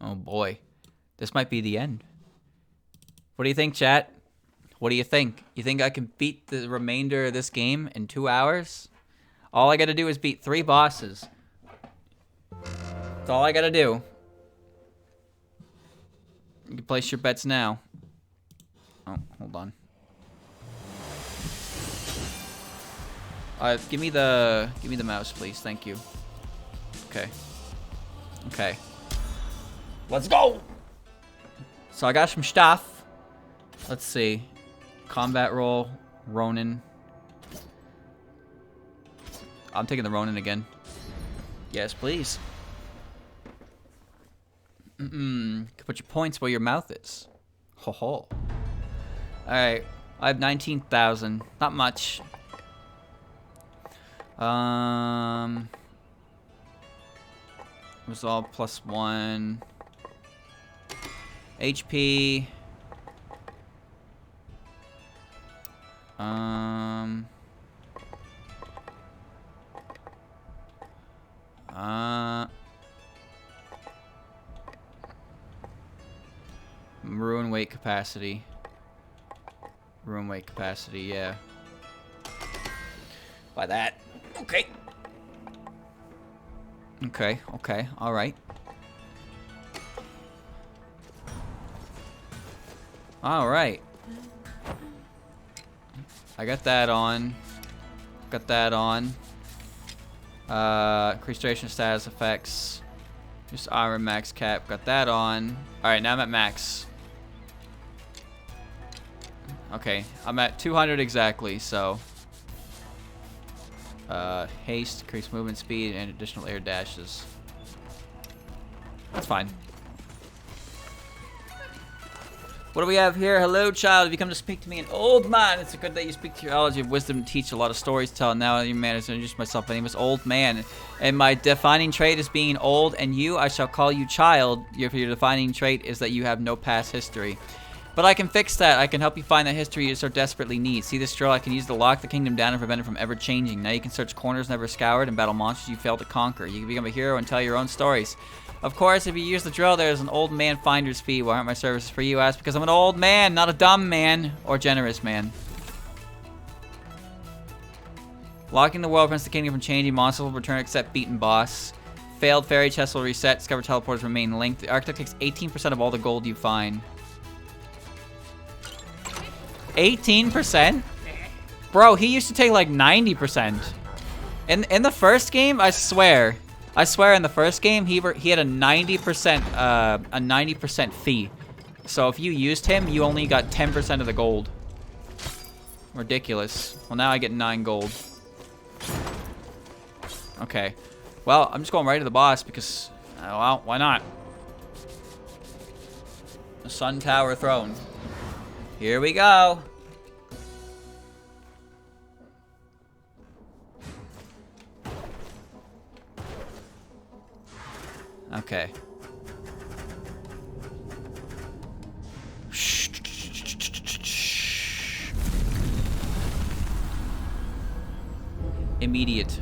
Oh boy. This might be the end. What do you think, chat? What do you think? You think I can beat the remainder of this game in 2 hours? All I gotta do is beat 3 bosses. That's all I gotta do. You can place your bets now. Oh, hold on. Give me the mouse, please. Thank you. Okay. Okay. Let's go! So I got some stuff. Let's see. Combat roll. Ronin. I'm taking the Ronin again. Yes, please. Put your points where your mouth is. Ho ho. Alright. I have 19,000. Not much. Resolve +1. HP. Ruin weight capacity. Ruin weight capacity, yeah. By that. Okay. Okay, okay, alright. Alright. I got that on. Got that on. Increased duration status effects. Just iron max cap. Got that on. Alright, now I'm at max. Okay, I'm at 200 exactly, so. Haste, increased movement speed, and additional air dashes. That's fine. What do we have here? Hello, child. Have you come to speak to me, an old man? It's good that you speak to your knowledge of wisdom and teach a lot of stories to tell. Now you manage to introduce myself. My name is Old Man, and my defining trait is being old, and you, I shall call you child. Your defining trait is that you have no past history. But I can fix that. I can help you find that history you so desperately need. See this drill? I can use to lock the kingdom down and prevent it from ever changing. Now you can search corners never scoured and battle monsters you failed to conquer. You can become a hero and tell your own stories. Of course, if you use the drill, there's an old man finder's fee. Why aren't my services for you? Ask because I'm an old man, not a dumb man or generous man. Locking the world prevents the kingdom from changing. Monsters will return except beaten boss. Failed fairy chest will reset. Discover teleporters remain linked. The architect takes 18% of all the gold you find. 18%? Bro, he used to take like 90%. In the first game, I swear in the first game he had a 90% fee. So if you used him, you only got 10% of the gold. Ridiculous. Well, now I get 9 gold. Okay. Well, I'm just going right to the boss because, well, why not? The Sun Tower Throne. Here we go. Okay. Immediate.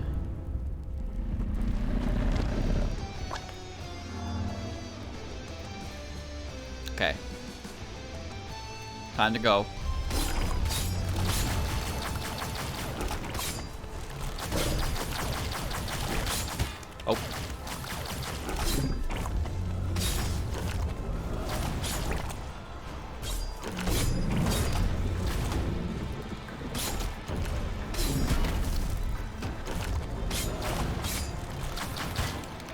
Okay. Time to go. Oh.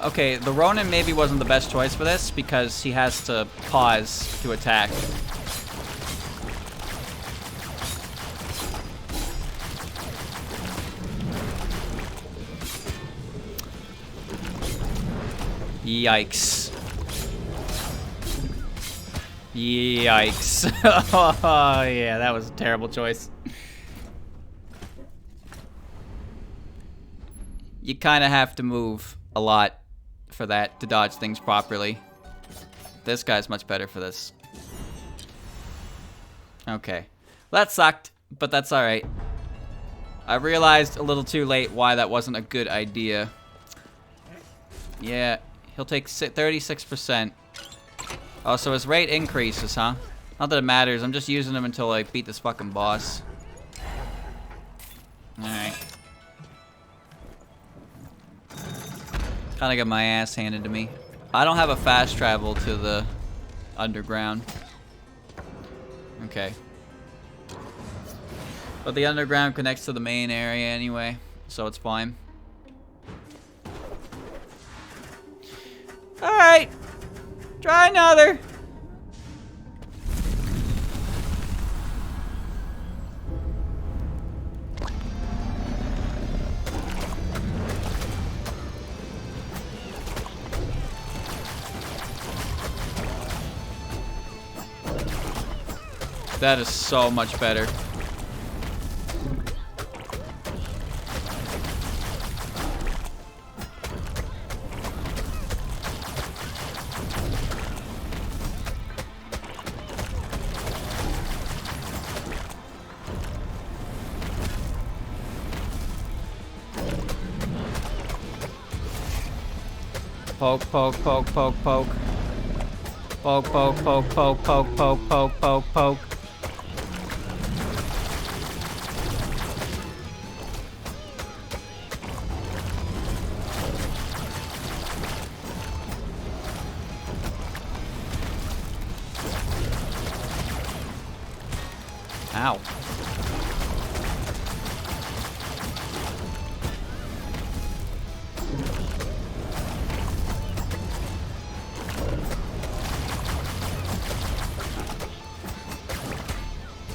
Okay, the Ronin maybe wasn't the best choice for this because he has to pause to attack. Yikes. Yikes. Oh, yeah, that was a terrible choice. You kind of have to move a lot for that to dodge things properly. This guy's much better for this. Okay. That sucked, but that's alright. I realized a little too late why that wasn't a good idea. Yeah, He'll take 36%. Oh, so his rate increases, huh? Not that it matters. I'm just using him until I beat this fucking boss. Alright. Kind of got my ass handed to me. I don't have a fast travel to the underground. Okay. But the underground connects to the main area anyway, so it's fine. Alright. Try another. That is so much better. Poke, poke, poke, poke, poke. Poke, poke, poke, poke, poke, poke, poke, poke, poke. Ow.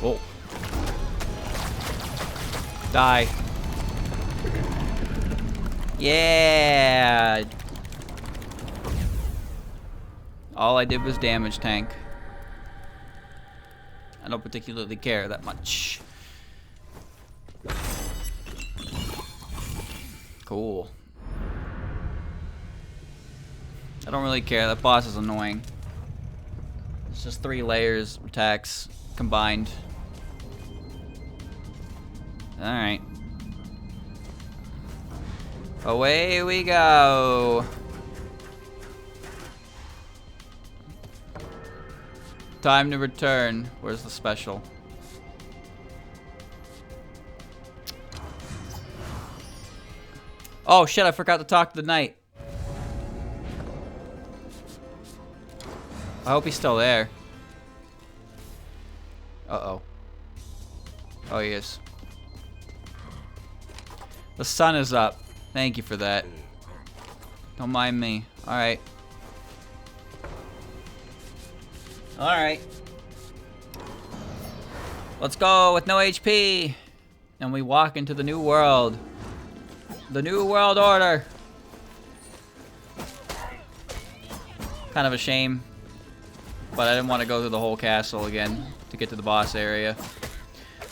Whoa. Die. Yeah. All I did was damage tank. I don't particularly care that much. Cool. I don't really care. That boss is annoying. It's just 3 layers of attacks combined. Alright. Away we go. Time to return. Where's the special? Oh shit, I forgot to talk to the knight. I hope he's still there. Uh-oh. Oh, he is. The sun is up. Thank you for that. Don't mind me. Alright. Alright. Let's go with no HP. And we walk into the new world. The new world order. Kind of a shame. But I didn't want to go through the whole castle again to get to the boss area.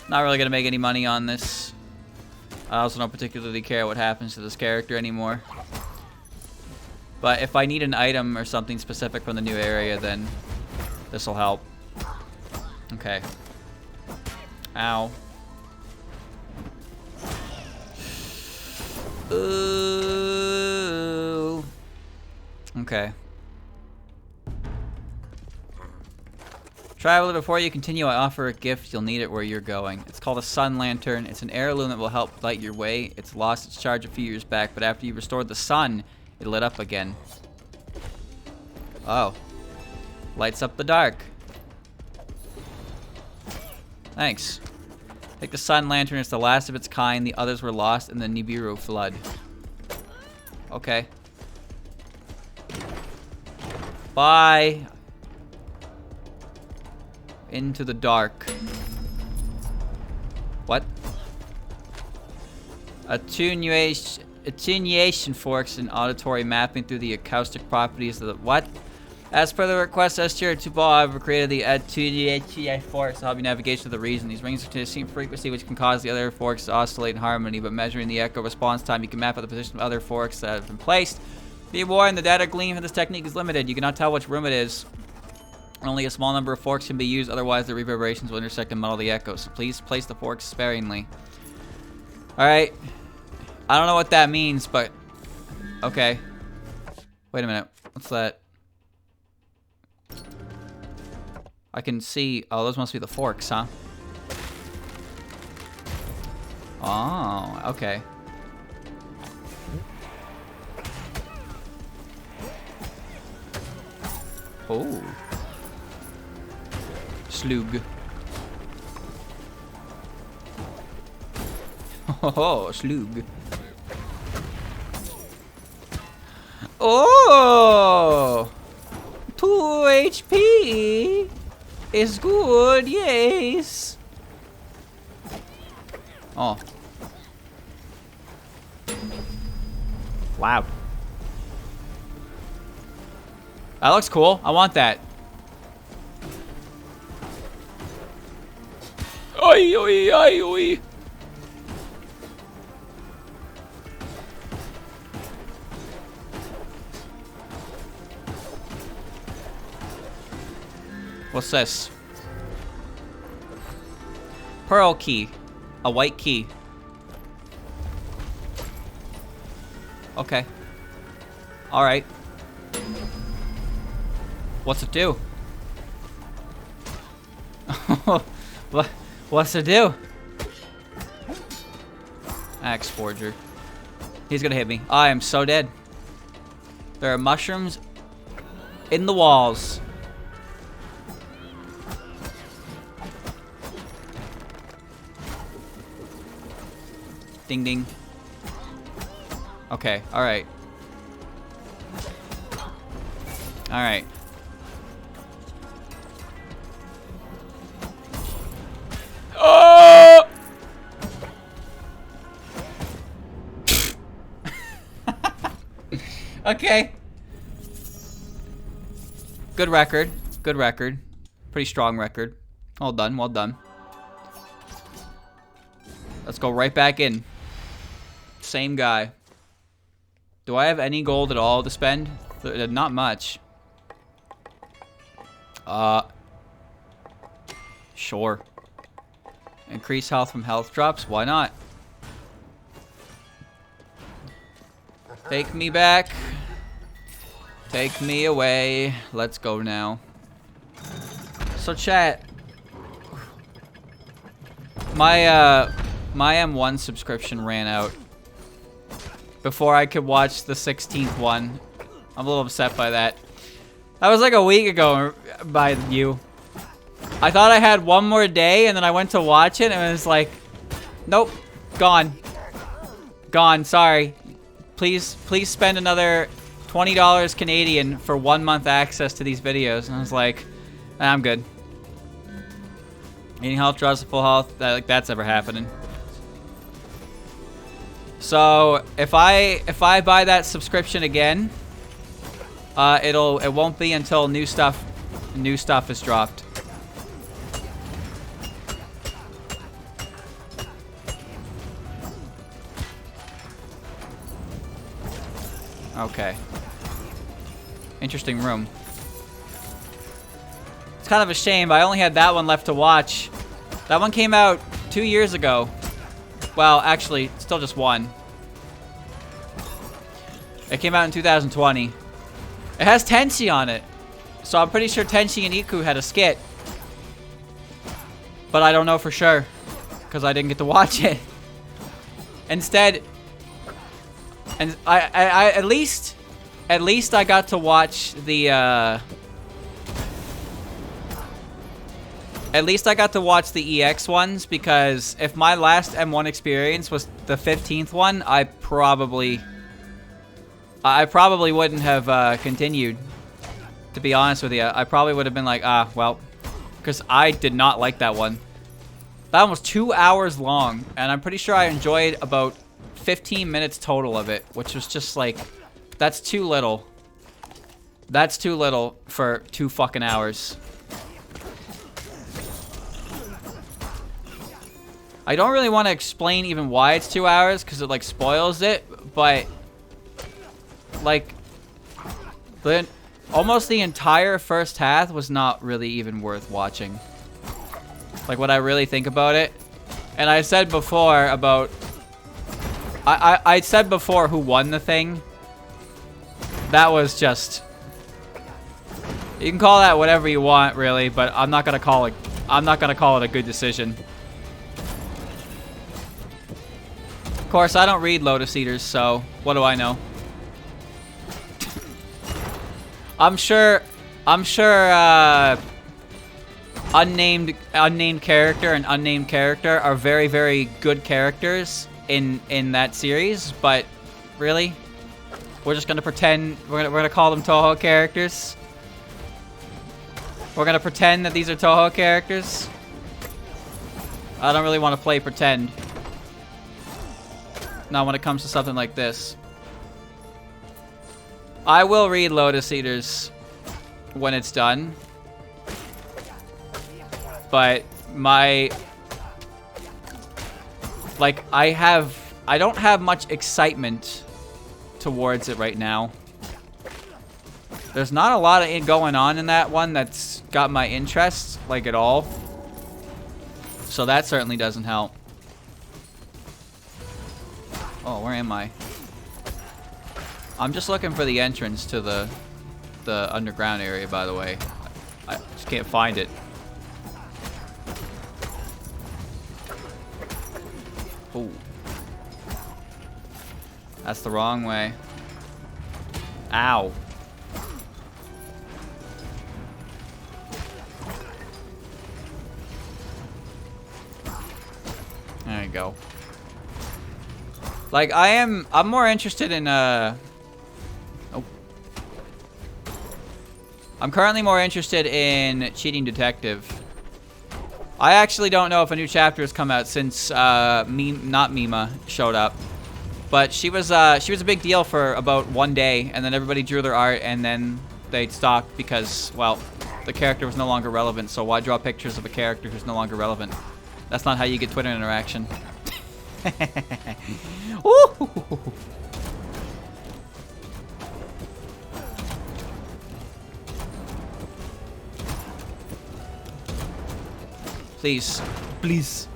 Not really going to make any money on this. I also don't particularly care what happens to this character anymore. But if I need an item or something specific from the new area, then this will help. Okay. Ow. Ooh. Okay. Traveler, before you continue, I offer a gift. You'll need it where you're going. It's called a sun lantern. It's an heirloom that will help light your way. It's lost its charge a few years back, but after you restored the sun, it lit up again. Oh. Lights up the dark. Thanks. Take the sun lantern. It's the last of its kind. The others were lost in the Nibiru flood. Okay. Bye. Into the dark. What? Attenuation forks and auditory mapping through the acoustic properties of the what? As per the request, Touhou have created the attenuation forks to help you navigation of the region. These rings are to a certain frequency which can cause the other forks to oscillate in harmony, but measuring the echo response time, you can map out the position of other forks that have been placed. Be warned, the data gleaned from this technique is limited. You cannot tell which room it is. Only a small number of forks can be used, otherwise the reverberations will intersect and muddle the echoes. So please place the forks sparingly. Alright. I don't know what that means, but... Okay. Wait a minute. What's that? I can see... Oh, those must be the forks, huh? Oh, okay. Oh. Slug. Oh, slug. Oh! 2 HP is good, yes. Oh. Wow. That looks cool. I want that. Oi, oi, oi, oi. What's this? Pearl key. A white key. Okay. Alright. What's it do? What's it do? Axe forger. He's gonna hit me. I am so dead. There are mushrooms in the walls. Ding ding. Okay, alright. Alright. Oh! Okay. Good record. Good record. Pretty strong record. Well done, well done. Let's go right back in. Same guy. Do I have any gold at all to spend? Not much. Sure. Increase health from health drops? Why not? Take me back. Take me away. Let's go now. So chat. My M1 subscription ran out before I could watch the 16th one. I'm a little upset by that. That was like a week ago by you. I thought I had one more day, and then I went to watch it, and it was like, nope, gone. Gone, sorry. Please spend another $20 Canadian for 1 month access to these videos. And I was like, I'm good. Eating health draws to full health. That's ever happening. So if I buy that subscription again, it won't be until new stuff is dropped. Okay. Interesting room. It's kind of a shame. I only had that one left to watch. That one came out 2 years ago. Well, actually, still just one. It came out in 2020. It has Tenchi on it. So I'm pretty sure Tenchi and Iku had a skit. But I don't know for sure. Because I didn't get to watch it. Instead... And I at least I got to watch the at least I got to watch the EX ones, because if my last M1 experience was the 15th one, I probably wouldn't have continued. To be honest with you, I probably would have been like, well, because I did not like that one. That one was 2 hours long, and I'm pretty sure I enjoyed about 15 minutes total of it, which was just like, that's too little. That's too little for 2 fucking hours. I don't really want to explain even why it's 2 hours, because it like spoils it, but like almost the entire first half was not really even worth watching. Like when I really think about it. And I said before about I said before who won the thing. That was just You can call that whatever you want, really, but I'm not gonna call it. I'm not gonna call it a good decision. Of course, I don't read Lotus Eaters, so what do I know? I'm sure. Unnamed character and unnamed character are very, very good characters in that series, but really, we're just gonna pretend we're gonna call them Touhou characters. We're gonna pretend that these are Touhou characters. I don't really want to play pretend. Not when it comes to something like this. I will read Lotus Eaters when it's done. But I don't have much excitement towards it right now. There's not a lot of it going on in that one that's got my interest, like, at all. So that certainly doesn't help. Oh, where am I? I'm just looking for the entrance to the underground area, by the way. I just can't find it. Oh. That's the wrong way. Ow. There you go. Like, I'm more interested in, oh. I'm currently more interested in Cheating Detective. I actually don't know if a new chapter has come out since, not Mima showed up. But she was a big deal for about one day, and then everybody drew their art, and then they stopped because, well, the character was no longer relevant, so why draw pictures of a character who's no longer relevant? That's not how you get Twitter interaction. Ooh. Please. Please.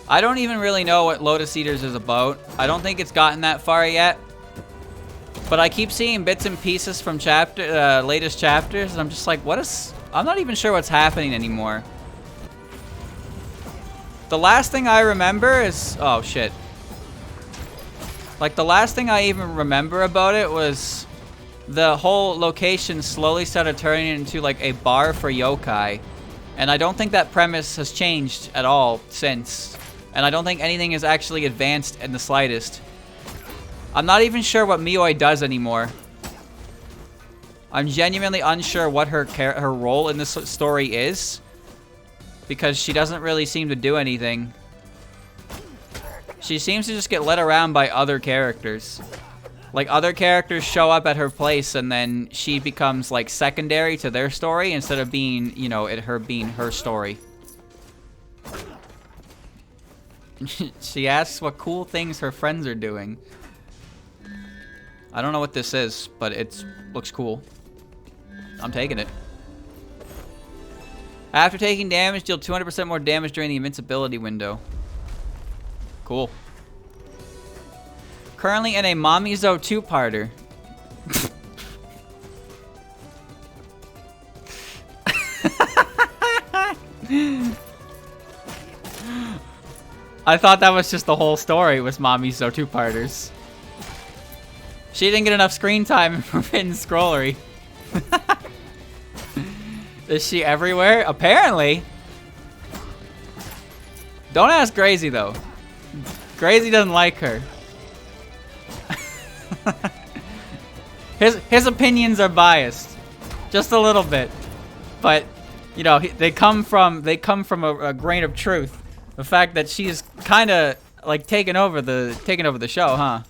I don't even really know what Lotus Eaters is about. I don't think it's gotten that far yet. But I keep seeing bits and pieces from latest chapters, and I'm just like, I'm not even sure what's happening anymore. The last thing I remember is... Oh, shit. Like, the last thing I even remember about it was the whole location slowly started turning into, like, a bar for yokai. And I don't think that premise has changed at all since. And I don't think anything has actually advanced in the slightest. I'm not even sure what Mioi does anymore. I'm genuinely unsure what her role in this story is. Because she doesn't really seem to do anything. She seems to just get led around by other characters. Like, other characters show up at her place and then she becomes, like, secondary to their story instead of being, you know, her being her story. She asks what cool things her friends are doing. I don't know what this is, but it looks cool. I'm taking it. After taking damage, deal 200% more damage during the invincibility window. Cool. Currently in a Mamizo 2-parter. I thought that was just the whole story, was Mamizo 2-parters. She didn't get enough screen time in Forbidden Scrollery. Is she everywhere? Apparently. Don't ask Gracie, though. Gracie doesn't like her. His opinions are biased. Just a little bit. But, you know, they come from a grain of truth. The fact that she's kind of, like, taking over the show, huh?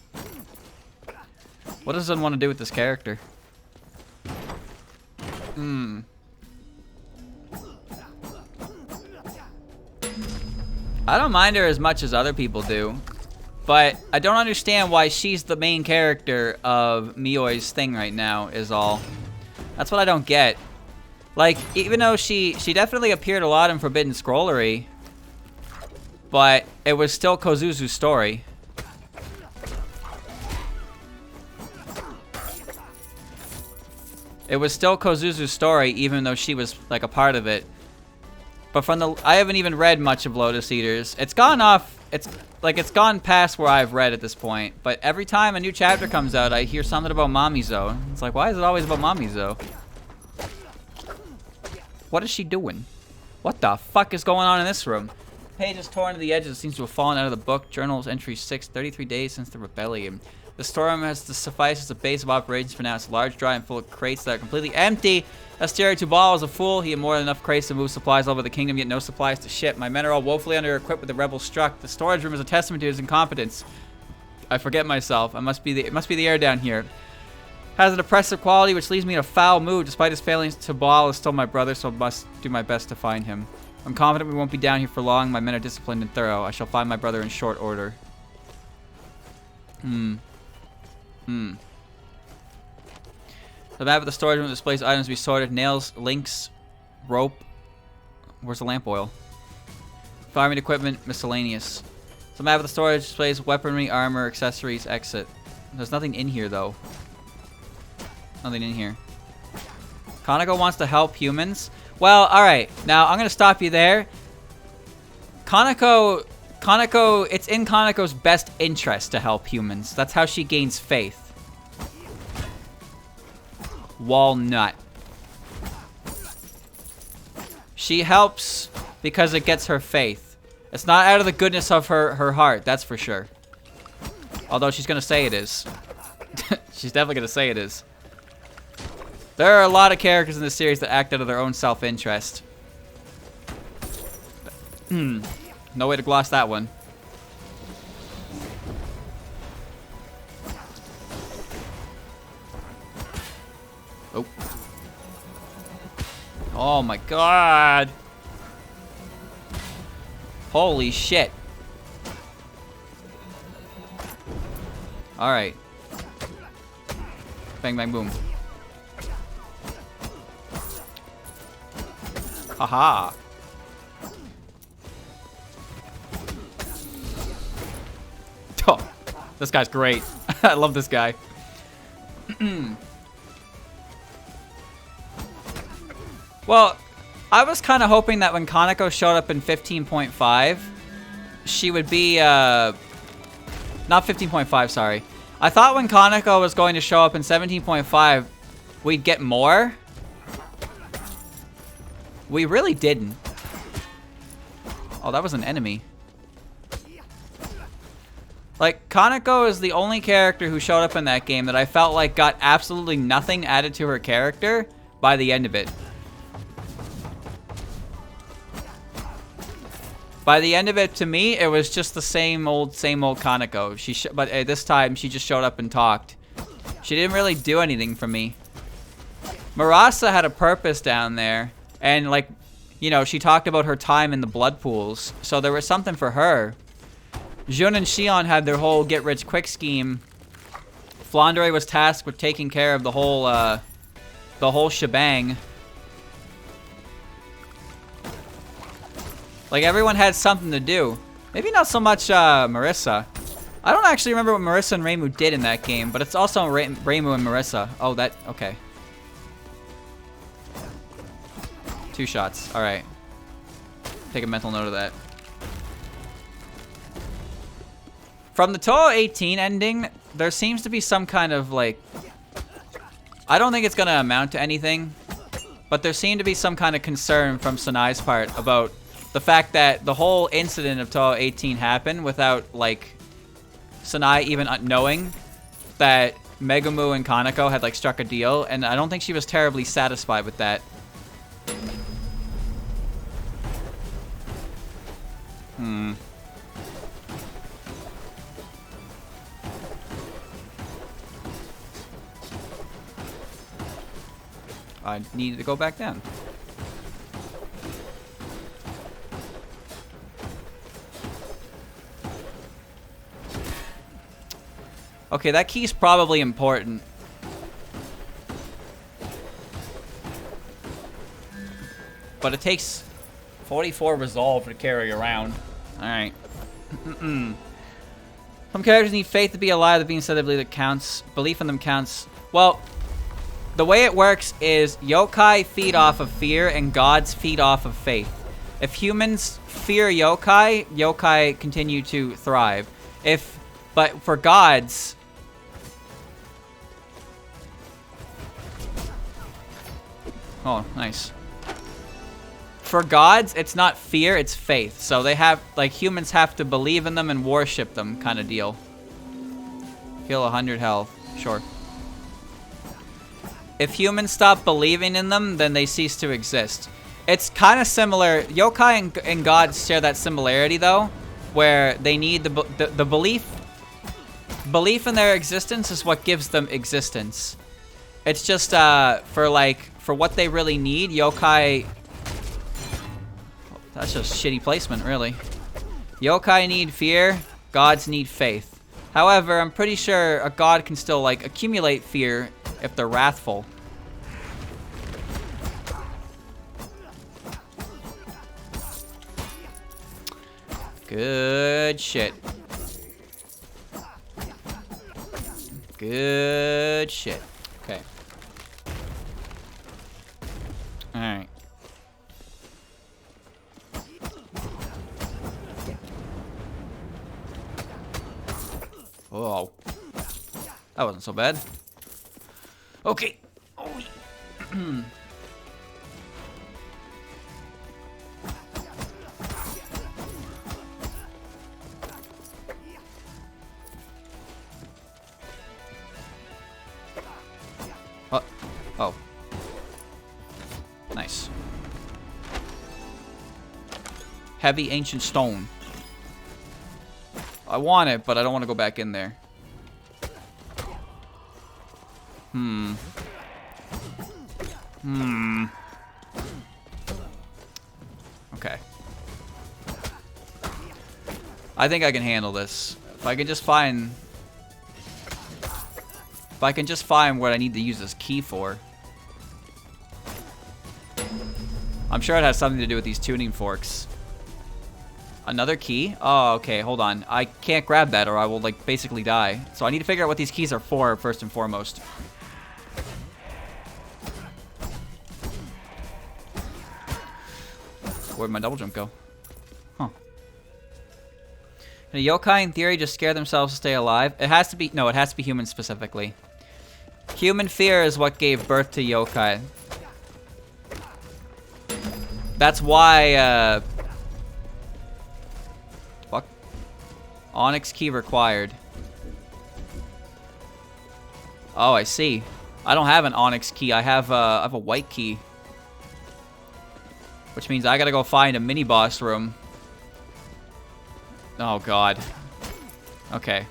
What does one want to do with this character? I don't mind her as much as other people do, but I don't understand why she's the main character of Mioi's thing right now, is all. That's what I don't get. Like, even though she definitely appeared a lot in Forbidden Scrollery, but it was still Kozuzu's story. It was still Kozuzu's story, even though she was like a part of it. But from the, I haven't even read much of Lotus Eaters. It's gone off. It's gone past where I've read at this point. But every time a new chapter comes out, I hear something about Mamizo. It's like, why is it always about Mamizo? What is she doing? What the fuck is going on in this room? Page is torn to the edges. It seems to have fallen out of the book. Journals entry 6, 33 days since the rebellion. The storeroom has to suffice as a base of operations for now. It's large, dry, and full of crates that are completely empty. Asteria Tubal is a fool. He had more than enough crates to move supplies all over the kingdom, yet no supplies to ship. My men are all woefully under-equipped with the rebels struck. The storage room is a testament to his incompetence. I forget myself. It must be the air down here. Has an oppressive quality which leaves me in a foul mood. Despite his failings, Tubal is still my brother, so I must do my best to find him. I'm confident we won't be down here for long. My men are disciplined and thorough. I shall find my brother in short order. The map of the storage room displays items to be sorted. Nails, links, rope. Where's the lamp oil? Farming equipment, miscellaneous. The map of the storage displays weaponry, armor, accessories, exit. There's nothing in here, though. Nothing in here. Kaneko wants to help humans. Well, alright. Now, I'm going to stop you there. Kaneko, it's in Kaneko's best interest to help humans. That's how she gains faith. Walnut. She helps because it gets her faith. It's not out of the goodness of her heart, that's for sure. Although she's going to say it is. She's definitely going to say it is. There are a lot of characters in this series that act out of their own self-interest. No way to gloss that one. Oh. Oh my god. Holy shit. Alright. Bang, bang, boom. Haha. Oh, this guy's great. I love this guy. Well, I was kind of hoping that when Kaneko showed up in 15.5, she would be, not 15.5, sorry. I thought when Kaneko was going to show up in 17.5, we'd get more. We really didn't. Oh, that was an enemy. Like, Kaneko is the only character who showed up in that game that I felt like got absolutely nothing added to her character by the end of it. By the end of it, to me, it was just the same old Kaneko. But this time, she just showed up and talked. She didn't really do anything for me. Marasa had a purpose down there. And, like, you know, she talked about her time in the blood pools. So there was something for her. Jun and Shion had their whole get-rich-quick scheme. Flandre was tasked with taking care of the whole shebang. Like, everyone had something to do. Maybe not so much Marissa. I don't actually remember what Marissa and Reimu did in that game, but it's also Reimu and Marissa. Oh, that... okay. 2 shots. Alright. Take a mental note of that. From the Touhou 18 ending, there seems to be some kind of, like... I don't think it's going to amount to anything, but there seemed to be some kind of concern from Sanai's part about the fact that the whole incident of Touhou 18 happened without, like, Sanai even knowing that Megumu and Kaneko had, like, struck a deal, and I don't think she was terribly satisfied with that. I needed to go back down. Okay, that key's probably important. But it takes 44 resolve to carry around. Alright. Some characters need faith to be alive. The being said they believe it counts. Belief in them counts. Well, The way it works is yokai feed off of fear and gods feed off of faith. If humans fear yokai, yokai continue to thrive. But for gods... Oh, nice. For gods, it's not fear, it's faith. So they have, like, humans have to believe in them and worship them kind of deal. Heal 100 health. Sure. If humans stop believing in them, then they cease to exist. It's kind of similar. Yokai and gods share that similarity, though, where they need the belief. Belief in their existence is what gives them existence. It's just for what they really need. Yokai. That's just shitty placement, really. Yokai need fear. Gods need faith. However, I'm pretty sure a god can still like accumulate fear if they're wrathful. Good shit. Good shit. Okay. Alright. Oh. That wasn't so bad. Okay. Oh. Oh. Nice. Heavy ancient stone. I want it, but I don't want to go back in there. Okay. I think I can handle this. If I can just find what I need to use this key for. I'm sure it has something to do with these tuning forks. Another key? Oh, okay, hold on. I can't grab that or I will, like, basically die. So I need to figure out what these keys are for, first and foremost. Where'd my double jump go? Huh. Can a yokai, in theory, just scare themselves to stay alive? It has to be... No, it has to be human specifically. Human fear is what gave birth to yokai. That's why, fuck. Onyx key required. Oh, I see. I don't have an onyx key. I have a white key. Which means I gotta go find a mini-boss room. Oh, God. Okay.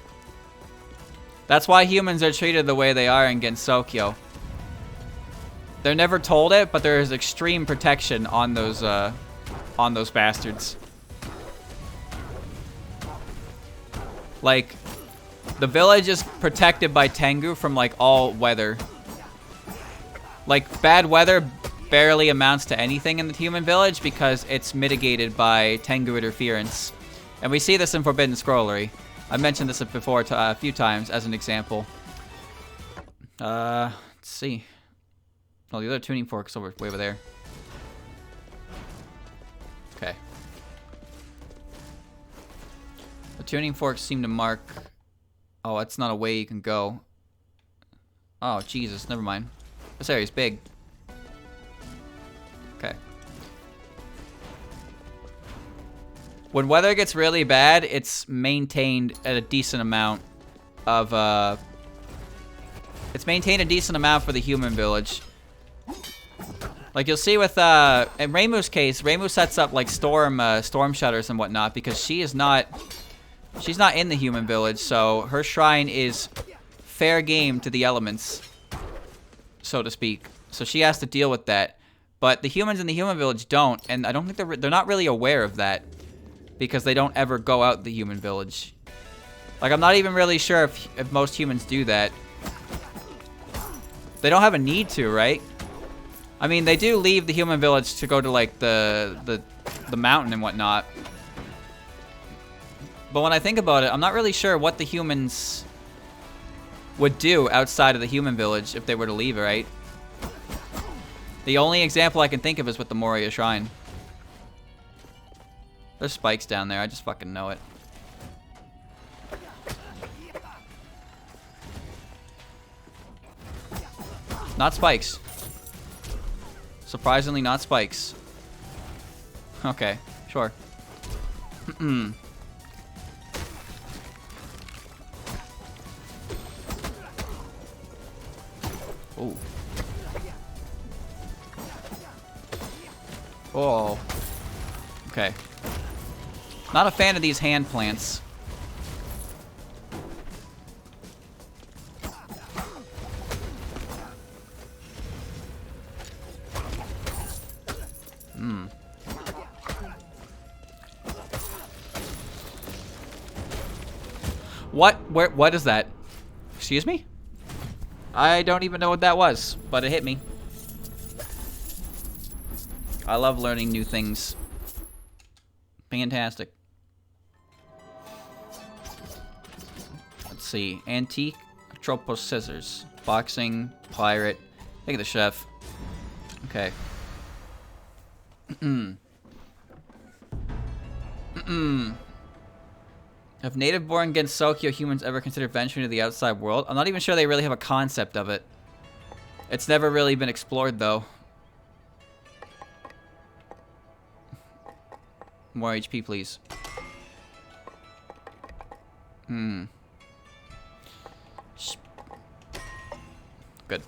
That's why humans are treated the way they are in Gensokyo. They're never told it, but there is extreme protection on those bastards. Like, the village is protected by Tengu from, like, all weather. Like, bad weather barely amounts to anything in the human village because it's mitigated by Tengu interference. And we see this in Forbidden Scrollery. I mentioned this before a few times as an example. Let's see. Oh, the other tuning fork's way over there. Okay. The tuning forks seem to mark... Oh, that's not a way you can go. Oh, Jesus, never mind. This area's big. Okay. When weather gets really bad, it's maintained at a decent amount of, It's maintained a decent amount for the human village. Like you'll see with, in Reimu's case, Reimu sets up, like, storm shutters and whatnot because she's not in the human village, so her shrine is fair game to the elements, so to speak. So she has to deal with that. But the humans in the human village don't, and I don't think they're not really aware of that because they don't ever go out the human village. Like, I'm not even really sure if most humans do that. They don't have a need to, right? I mean, they do leave the human village to go to, like, the mountain and whatnot. But when I think about it, I'm not really sure what the humans would do outside of the human village if they were to leave, right? The only example I can think of is with the Moria Shrine. There's spikes down there. I just fucking know it. Not spikes. Surprisingly, not spikes. Okay, sure. Ooh. Oh. Okay. Not a fan of these hand plants. What is that? Excuse me? I don't even know what that was, but it hit me. I love learning new things. Fantastic. Let's see. Antique Tropos scissors. Boxing. Pirate. Think of the chef. Okay. Have native-born Gensokyo humans ever considered venturing to the outside world? I'm not even sure they really have a concept of it. It's never really been explored, though. More HP, please. Good.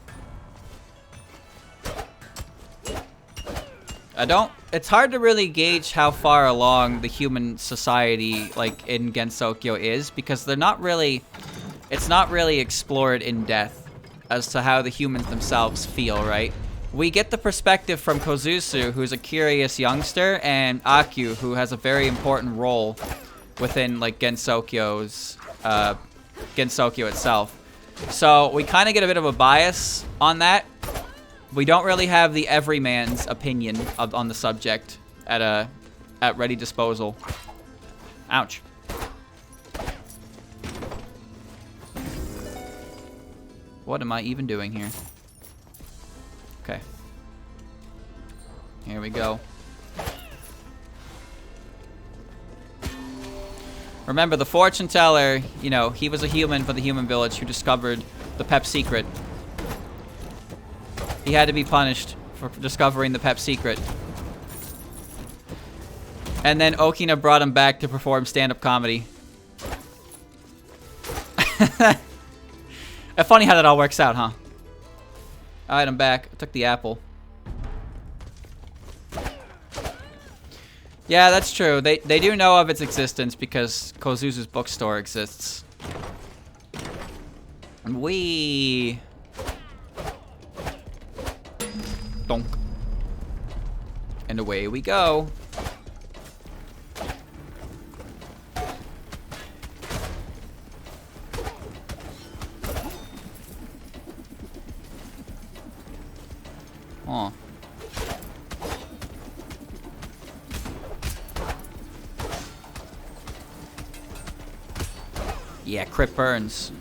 It's hard to really gauge how far along the human society, like, in Gensokyo is, because it's not really explored in depth as to how the humans themselves feel, right? We get the perspective from Kozusu, who's a curious youngster, and Akyu, who has a very important role within, like, Gensokyo itself. So we kind of get a bit of a bias on that. We don't really have the everyman's opinion on the subject at ready disposal. Ouch. What am I even doing here? Okay. Here we go. Remember, the fortune teller, you know, he was a human for the human village who discovered the Pep secret. He had to be punished for discovering the Pep secret. And then Okina brought him back to perform stand-up comedy. Funny how that all works out, huh? Alright, I'm back. I took the apple. Yeah, that's true. They do know of its existence because Kozuzu's bookstore exists. Wee. Donk. And away we go. Oh. Yeah, crit burns.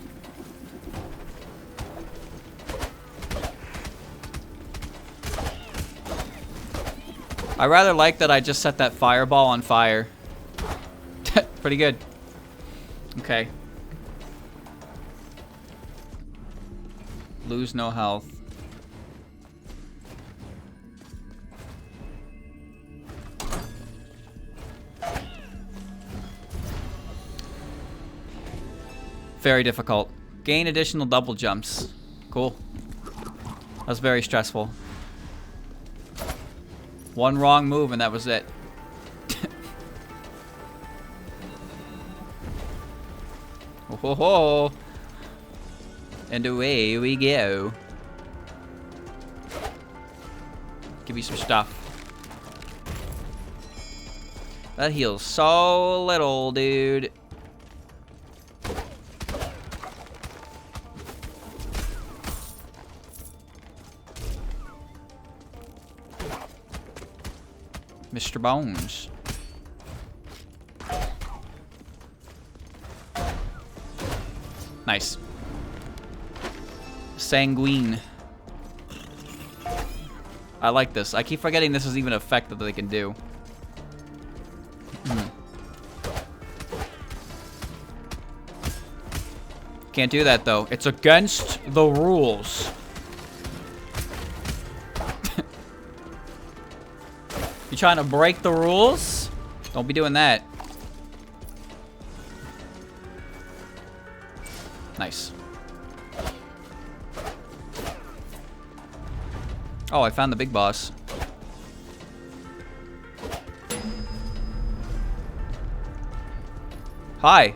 I rather like that I just set that fireball on fire. Pretty good. Okay. Lose no health. Very difficult. Gain additional double jumps. Cool. That was very stressful. One wrong move and that was it. Oh, ho, ho. And away we go. Give me some stuff. That heals so little, dude. Mr. Bones. Nice. Sanguine. I like this. I keep forgetting this is even an effect that they can do. Can't do that, though. It's against the rules. You trying to break the rules? Don't be doing that. Nice. Oh, I found the big boss. Hi.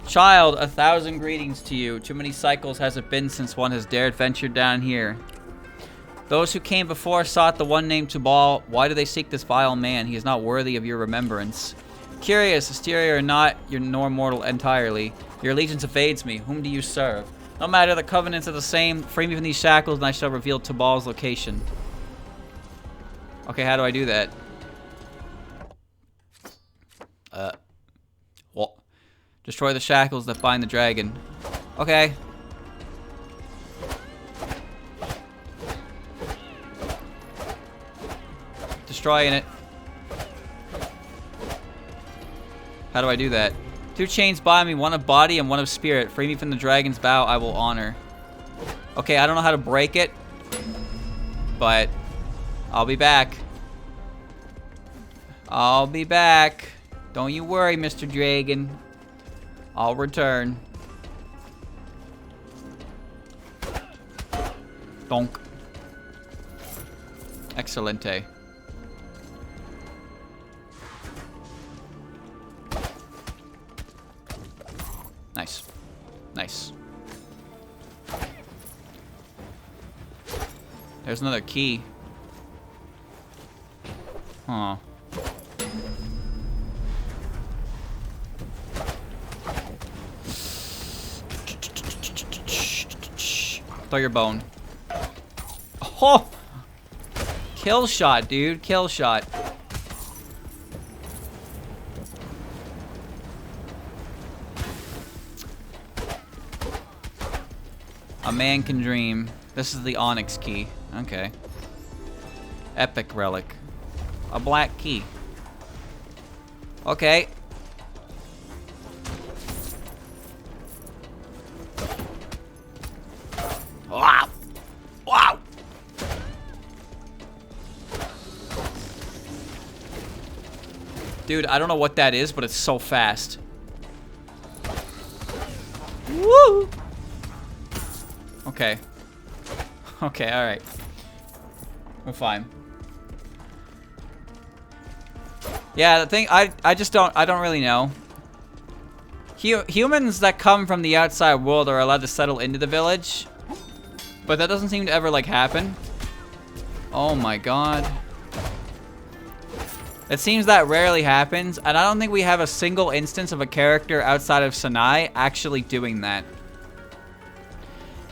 Child, 1,000 greetings to you. Too many cycles has it been since one has dared venture down here. Those who came before sought the one named Touhou. Why do they seek this vile man? He is not worthy of your remembrance. Curious, exterior or not, you're nor mortal entirely. Your allegiance evades me. Whom do you serve? No matter, the covenants are the same. Free me from these shackles, and I shall reveal Touhou's location. Okay, how do I do that? Well, destroy the shackles that bind the dragon. Okay. Destroying it. How do I do that? 2 chains bind me, one of body and one of spirit. Free me from the dragon's vow, I will honor. Okay, I don't know how to break it, but I'll be back. I'll be back. Don't you worry, Mr. Dragon. I'll return. Donk. Excelente. Nice. Nice. There's another key. Huh. Throw your bone. Oh! Kill shot, dude. Kill shot. A man can dream. This is the Onyx key. Okay. Epic relic. A black key. Okay. Wow. Wow. Dude, I don't know what that is, but it's so fast. Woo! Okay. Okay, alright. We're fine. Yeah, the thing, I just don't really know. Humans that come from the outside world are allowed to settle into the village. But that doesn't seem to ever, like, happen. Oh my god. It seems that rarely happens, and I don't think we have a single instance of a character outside of Sanai actually doing that.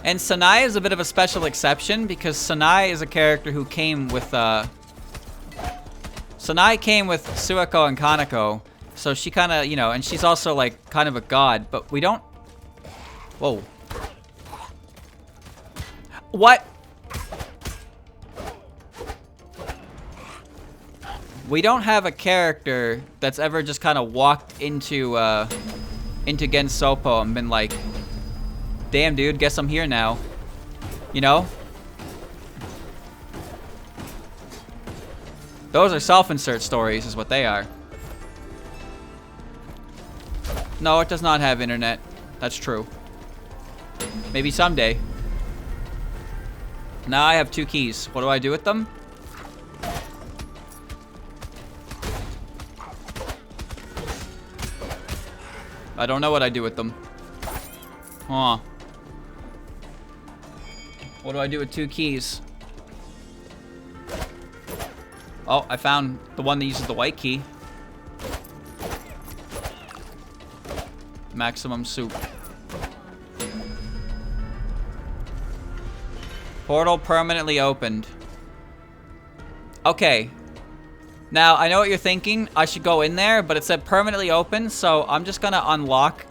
And Sanai is a bit of a special exception, because Sanai is a character who came with, Sanai came with Sueko and Kaneko, so she kind of, you know, and she's also, like, kind of a god, but we don't... Whoa. What? We don't have a character that's ever just kind of walked into Gensopo and been like, damn, dude, guess I'm here now. You know? Those are self-insert stories is what they are. No, it does not have internet. That's true. Maybe someday. Now I have 2 keys. What do I do with them? I don't know what I do with them. Huh. What do I do with 2 keys? Oh, I found the one that uses the white key. Maximum soup. Portal permanently opened. Okay. Now, I know what you're thinking. I should go in there, but it said permanently open, so I'm just gonna unlock.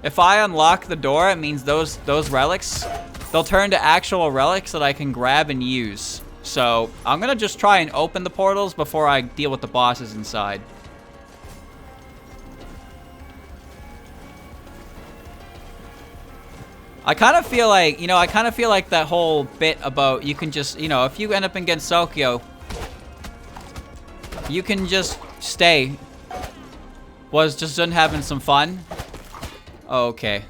If I unlock the door, it means those relics, they'll turn to actual relics that I can grab and use. So I'm gonna just try and open the portals before I deal with the bosses inside. I kind of feel like, you know, I kind of feel like that whole bit about you can just, you know, if you end up in Gensokyo, you can just stay. Was just done having some fun. Okay.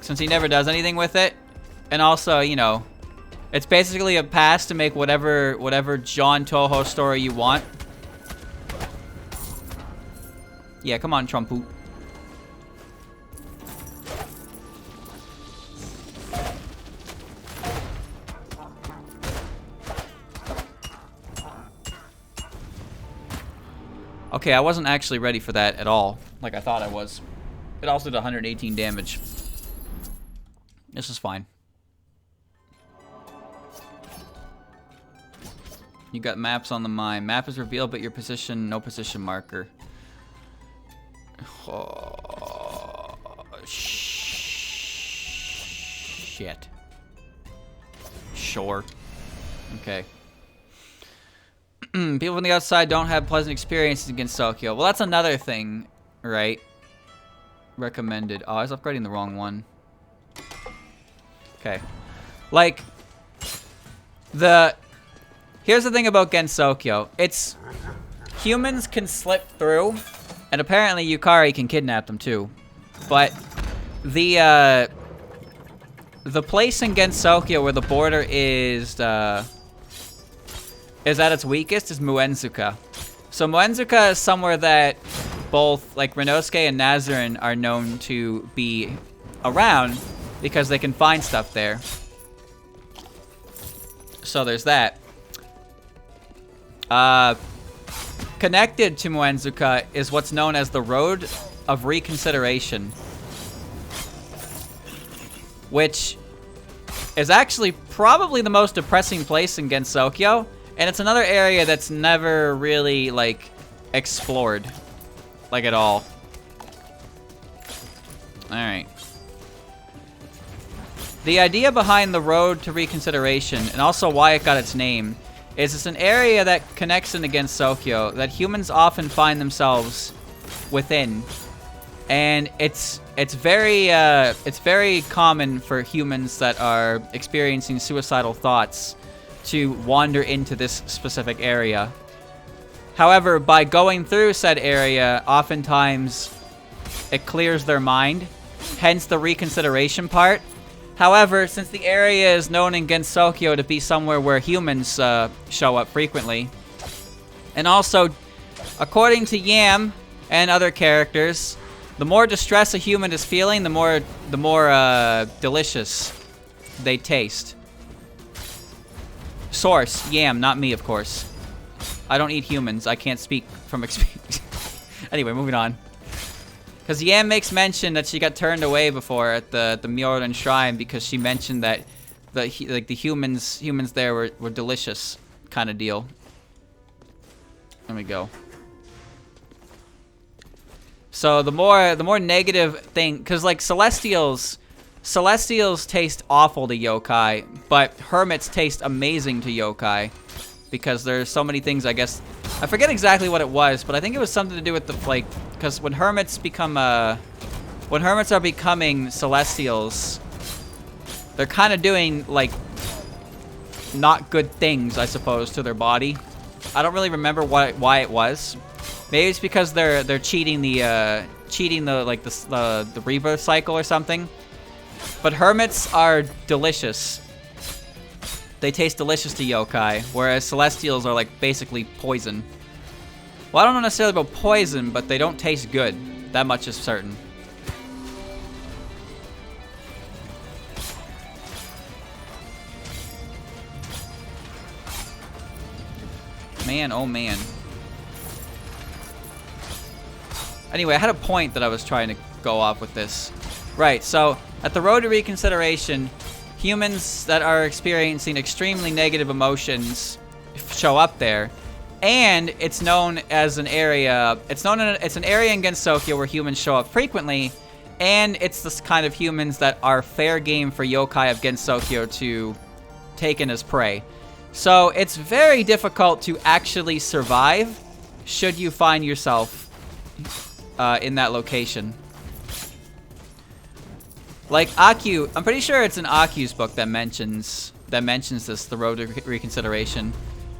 Since he never does anything with it. And also, you know, it's basically a pass to make whatever John Touhou story you want. Yeah, come on, Trumpu. Okay, I wasn't actually ready for that at all, like I thought I was. It also did 118 damage. This is fine. You got maps on the mine. Map is revealed, but your position, no position marker. Oh, shit. Sure. Okay. People from the outside don't have pleasant experiences against Tokyo. Well, that's another thing, right? Recommended. Oh, I was upgrading the wrong one. Okay. Like, here's the thing about Gensokyo. It's, humans can slip through, and apparently Yukari can kidnap them too. But the place in Gensokyo where the border is at its weakest is Muenzuka. So Muenzuka is somewhere that both like Renosuke and Nazarin are known to be around because they can find stuff there. So there's that. Connected to Muenzuka is what's known as the Road of Reconsideration, which is actually probably the most depressing place in Gensokyo. And it's another area that's never really, like, explored. Like, at all. Alright. The idea behind the Road to Reconsideration, and also why it got its name, is it's an area that connects in against Tokyo that humans often find themselves within. And it's very common for humans that are experiencing suicidal thoughts to wander into this specific area. However, by going through said area, oftentimes it clears their mind, hence the reconsideration part. However, since the area is known in Gensokyo to be somewhere where humans show up frequently, and also, according to Yam and other characters, the more distress a human is feeling, the more delicious they taste. Source, Yam, not me, of course. I don't eat humans. I can't speak from experience. Anyway, moving on. Because Yam makes mention that she got turned away before at the Myoran Shrine because she mentioned that the humans there were delicious, kind of deal. There we go. So the more negative thing, because like Celestials taste awful to yokai, but hermits taste amazing to yokai, because there's so many things. I guess I forget exactly what it was, but I think it was something to do with the like, because when hermits are becoming Celestials, they're kind of doing like not good things, I suppose, to their body. I don't really remember why it was. Maybe it's because they're cheating the rebirth cycle or something. But hermits are delicious. They taste delicious to yokai, whereas Celestials are like basically poison. Well, I don't know necessarily about poison, but they don't taste good. That much is certain. Man, oh man. Anyway, I had a point that I was trying to go off with this. Right, so at the Road to Reconsideration, humans that are experiencing extremely negative emotions show up there. And it's known as an area, it's an area in Gensokyo where humans show up frequently, And it's this kind of humans that are fair game for yokai of Gensokyo to take in as prey. So it's very difficult to actually survive should you find yourself in that location. Like Akyu, I'm pretty sure it's in Akyu's book that mentions this, the road to reconsideration,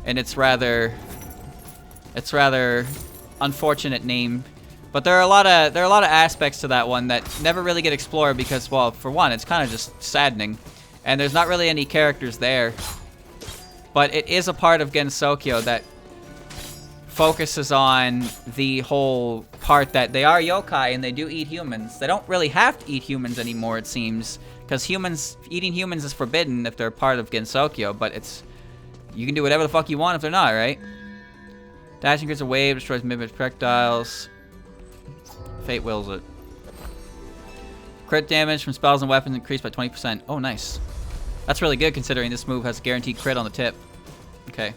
and it's rather unfortunate name. But there are a lot of aspects to that one that never really get explored because, well, for one, it's kind of just saddening, and there's not really any characters there. But it is a part of Gensokyo that focuses on the whole part that they are yokai and they do eat humans. They don't really have to eat humans anymore, it seems, because eating humans is forbidden if they're part of Gensokyo. But you can do whatever the fuck you want if they're not, right? Dashing creates a wave, destroys mid-range projectiles. Fate wills it. Crit damage from spells and weapons increased by 20%. Oh, nice. That's really good considering this move has guaranteed crit on the tip. Okay.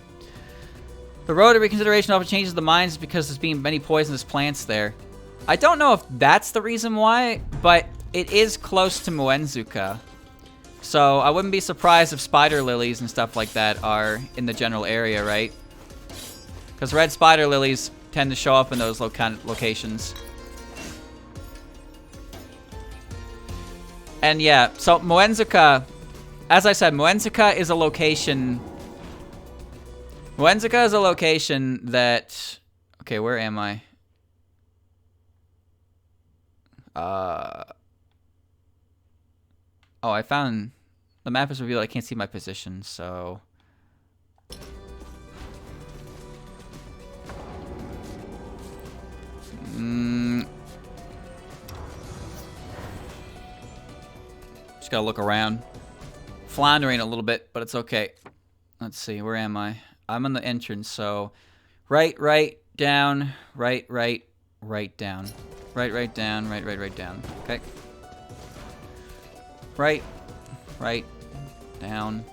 The road to reconsideration often changes the minds because there's being many poisonous plants there. I don't know if that's the reason why, but it is close to Muenzuka. So I wouldn't be surprised if spider lilies and stuff like that are in the general area, right? Because red spider lilies tend to show up in those locations. And yeah, so Muenzuka, as I said, Muenzuka is a location that... Okay, where am I? Oh, I found... The map is revealed. I can't see my position, so... Just gotta look around. Floundering a little bit, but it's okay. Let's see, where am I? I'm in the entrance, so... Right, down, right, down. Right, down, right, down. Okay. Right, down.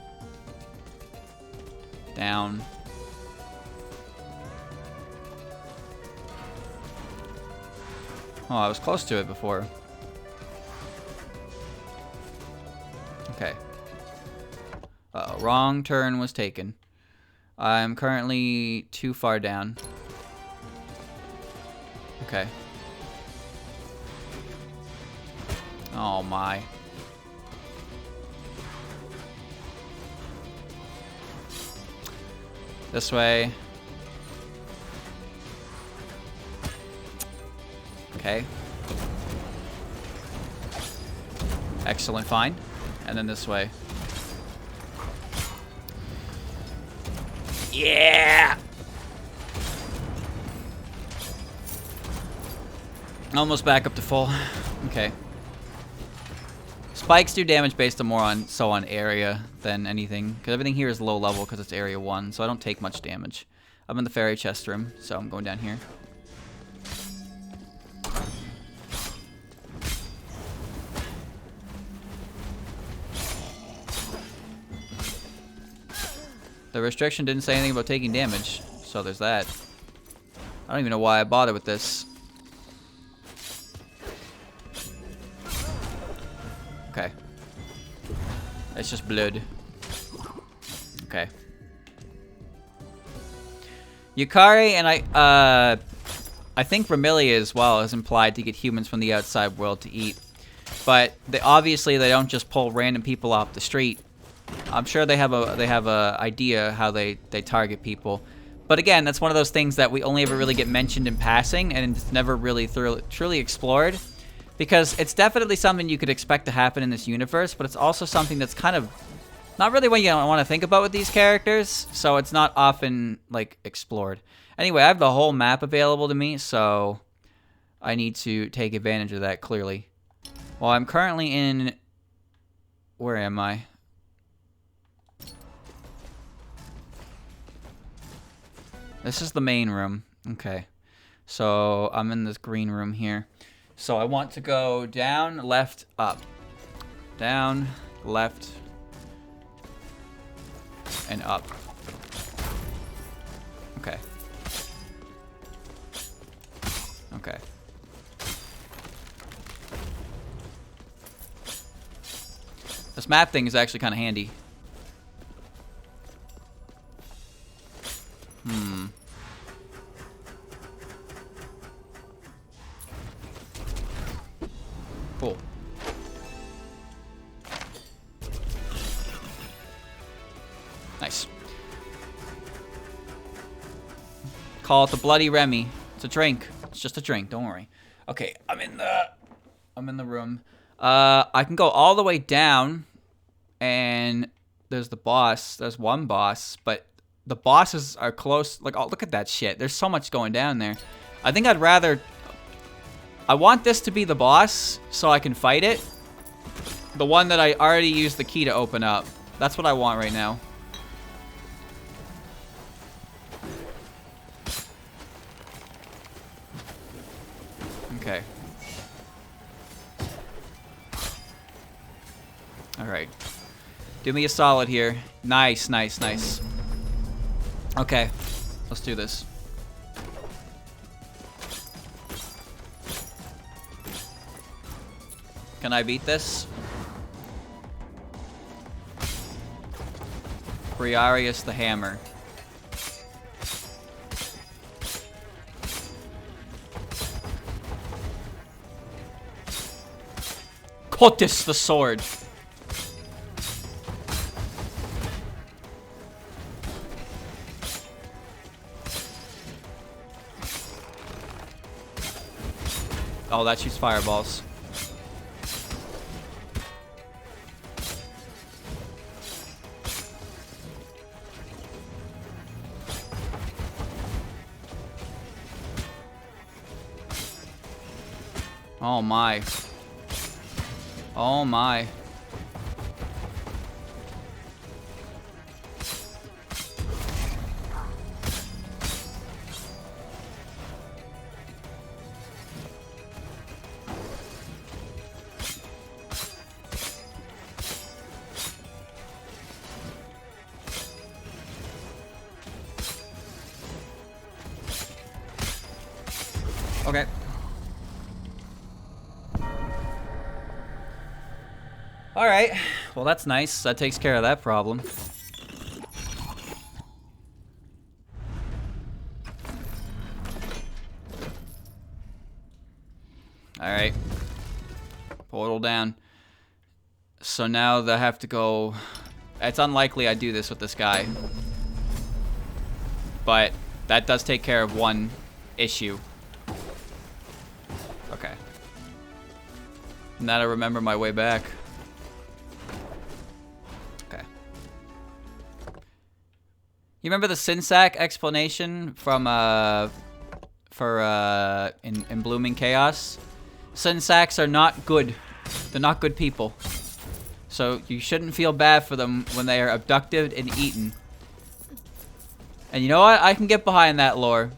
Down. Oh, I was close to it before. Okay. Uh-oh, wrong turn was taken. I'm currently too far down. Okay. Oh my. This way. Okay. Excellent, fine. And then this way. Yeah! Almost back up to full. Okay. Spikes do damage based on more on area than anything, because everything here is low level because it's area 1, so I don't take much damage. I'm in the fairy chest room, so I'm going down here. The restriction didn't say anything about taking damage, so there's that. I don't even know why I bother with this. Okay. It's just blood. Okay. Yukari and I think Vermilia as well is implied to get humans from the outside world to eat. But obviously they don't just pull random people off the street. I'm sure they have a idea how they target people. But again, that's one of those things that we only ever really get mentioned in passing, and it's never really truly explored. Because it's definitely something you could expect to happen in this universe, but it's also something that's kind of not really what you want to think about with these characters, so it's not often, like, explored. Anyway, I have the whole map available to me, so I need to take advantage of that, clearly. Well, I'm currently in... Where am I? This is the main room. Okay. So, I'm in this green room here. So, I want to go down, left, up. Down, left, and up. Okay. Okay. This map thing is actually kind of handy. Cool. Nice. Call it the Bloody Remy. It's a drink. It's just a drink. Don't worry. Okay, I'm in the room. I can go all the way down, and there's the boss. There's one boss, but the bosses are close. Like, oh, look at that shit. There's so much going down there. I think I'd rather. I want this to be the boss so I can fight it. The one that I already used the key to open up. That's what I want right now. Okay. Alright. Do me a solid here. Nice, nice, nice. Okay. Let's do this. Can I beat this? Briarius the Hammer. Cotis the Sword. Oh, that shoots fireballs. Oh my. Oh my. Okay. Alright. Well, that's nice. That takes care of that problem. Alright. Portal down. So now I have to go... It's unlikely I do this with this guy. But that does take care of one issue. Okay. Now to remember my way back. Okay. You remember the Sinsac explanation from in Blooming Chaos? Sinsacs are not good. They're not good people. So you shouldn't feel bad for them when they are abducted and eaten. And you know what? I can get behind that lore.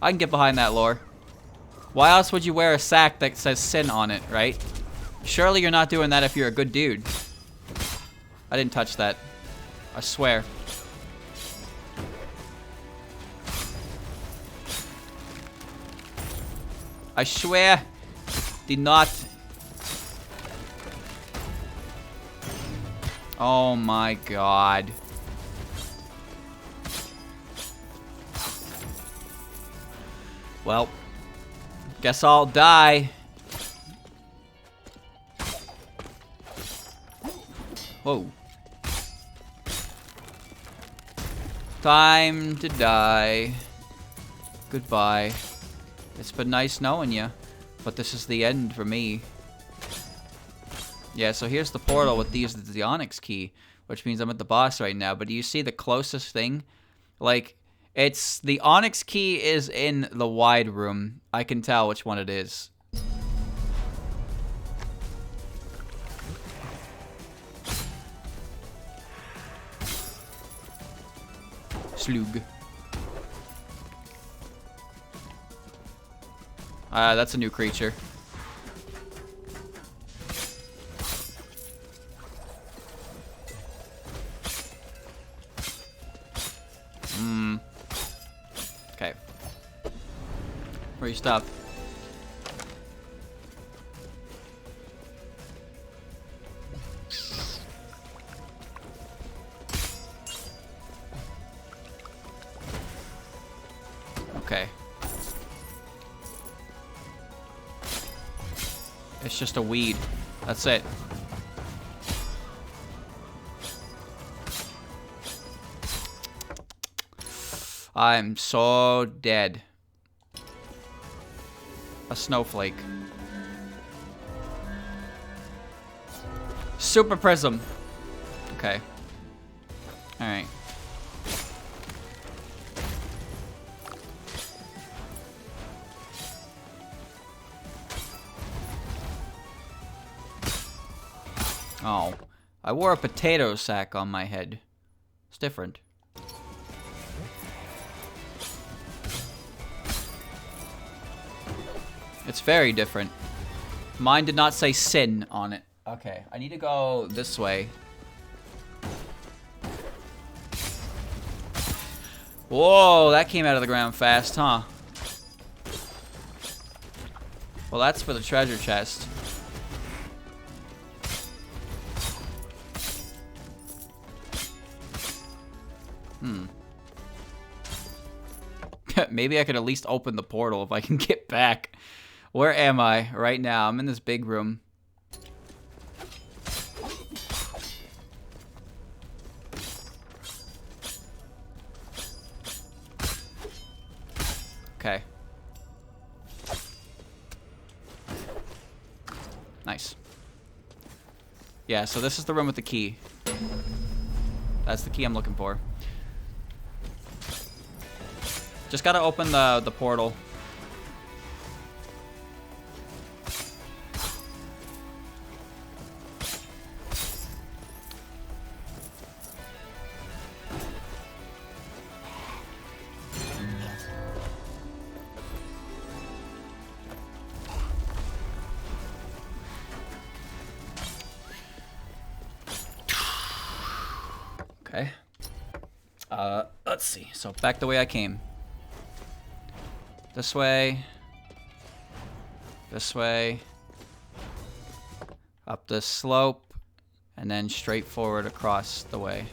I can get behind that lore. Why else would you wear a sack that says sin on it, right? Surely you're not doing that if you're a good dude. I didn't touch that. I swear. I swear. Did not. Oh my god. Well, guess I'll die. Whoa. Time to die. Goodbye. It's been nice knowing you, but this is the end for me. Yeah, so here's the portal with the Onyx key, which means I'm at the boss right now. But do you see the closest thing? Like, it's the Onyx key is in the wide room. I can tell which one it is. Slug. That's a new creature. Okay. Where you stop? It's just a weed. That's it. I'm so dead. A snowflake. Super prism. Okay. Alright. Oh. I wore a potato sack on my head. It's different. It's very different. Mine did not say sin on it. Okay, I need to go this way. Whoa, that came out of the ground fast, huh? Well, that's for the treasure chest. Maybe I could at least open the portal if I can get back. Where am I right now? I'm in this big room. Okay. Nice. Yeah, so this is the room with the key. That's the key I'm looking for. Just gotta open the portal. Okay. Let's see. So back the way I came. This way. This way. Up this slope. And then straight forward across the way.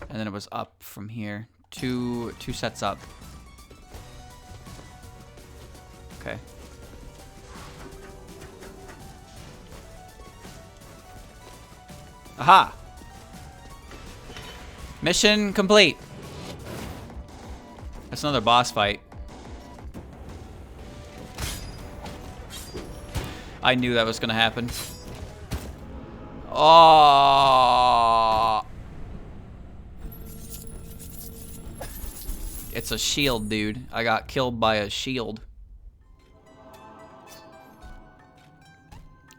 And then it was up from here. Two sets up. Okay. Aha! Mission complete. That's another boss fight. I knew that was gonna happen. Oh! It's a shield, dude. I got killed by a shield.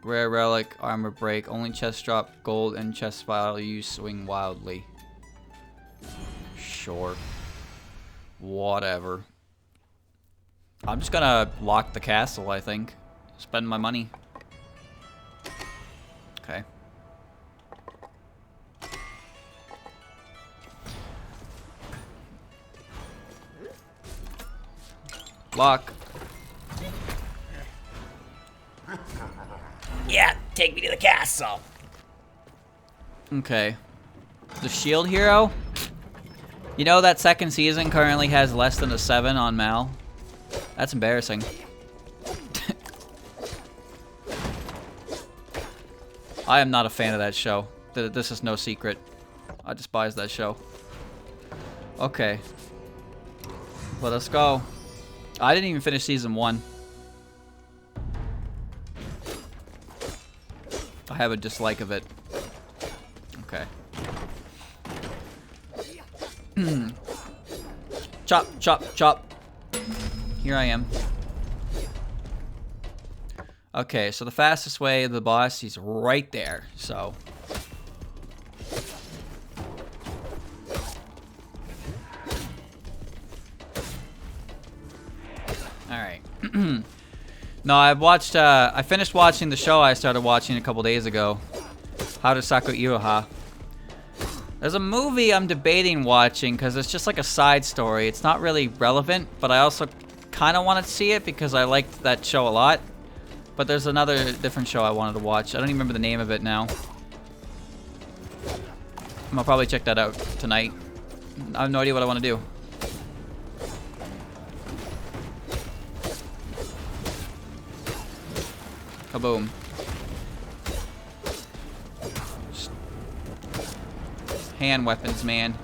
Rare relic, armor break, only chest drop, gold, and chest value swing wildly. Sure. Whatever. I'm just gonna lock the castle, I think. Spend my money. Okay. Lock. Yeah, take me to the castle. Okay. The shield hero? You know that second season currently has less than a 7 on Mal? That's embarrassing. I am not a fan of that show. This is no secret. I despise that show. Okay. Let us go. I didn't even finish season 1. I have a dislike of it. Okay. Chop, chop, chop. Here I am. Okay, so the fastest way to the boss, he's right there, so. Alright. No, I finished watching the show I started watching a couple days ago. How to Saku Iroha. There's a movie I'm debating watching because it's just like a side story. It's not really relevant, but I also kind of want to see it because I liked that show a lot. But there's another different show I wanted to watch. I don't even remember the name of it now. I'll probably check that out tonight. I have no idea what I want to do. Kaboom. Hand weapons, man.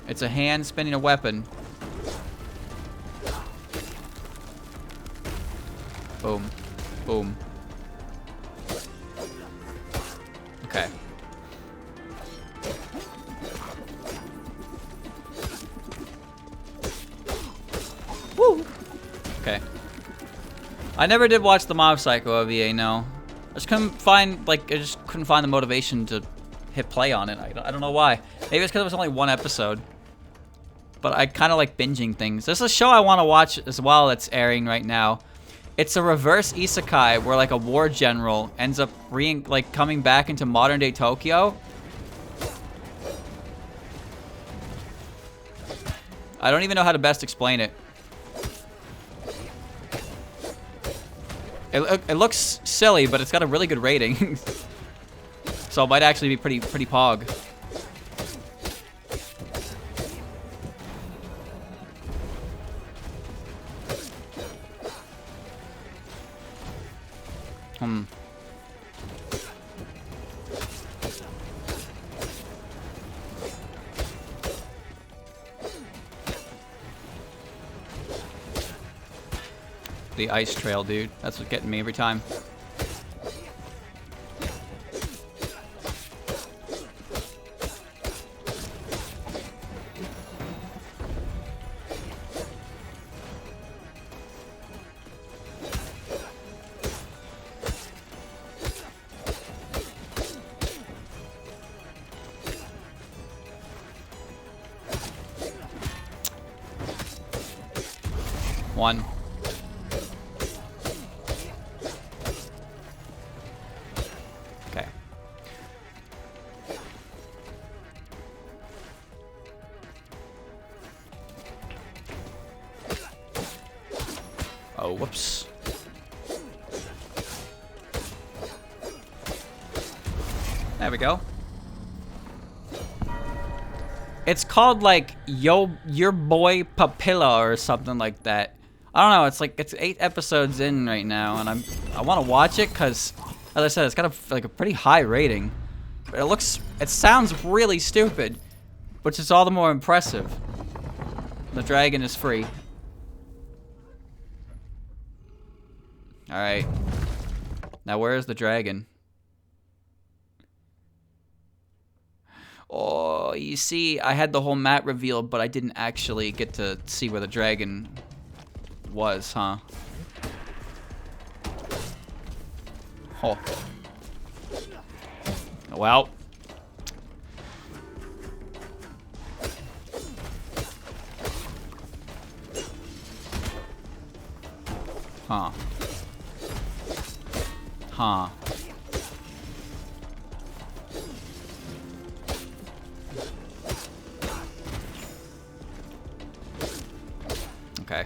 It's a hand spinning a weapon. Boom. Boom. Okay. Woo! Okay. I never did watch the Mob Psycho OVA, no. I just couldn't find, like, I just couldn't find the motivation to hit play on it. I don't know why. Maybe it's because it was only one episode. But I kind of like binging things. There's a show I want to watch as well that's airing right now. It's a reverse isekai where like a war general ends up coming back into modern day Tokyo. I don't even know how to best explain it. It looks silly, but it's got a really good rating. So it might actually be pretty pog. The ice trail, dude. That's what's getting me every time. One. Okay. Oh, whoops. There we go. It's called like Your Boy Papilla or something like that. I don't know. It's like it's 8 episodes in right now, and I want to watch it because, as I said, it's got a pretty high rating. But it sounds really stupid, which is all the more impressive. The dragon is free. All right. Now where is the dragon? Oh, you see, I had the whole map revealed, but I didn't actually get to see where the dragon was, huh? Oh. Well. Huh. Huh. Okay.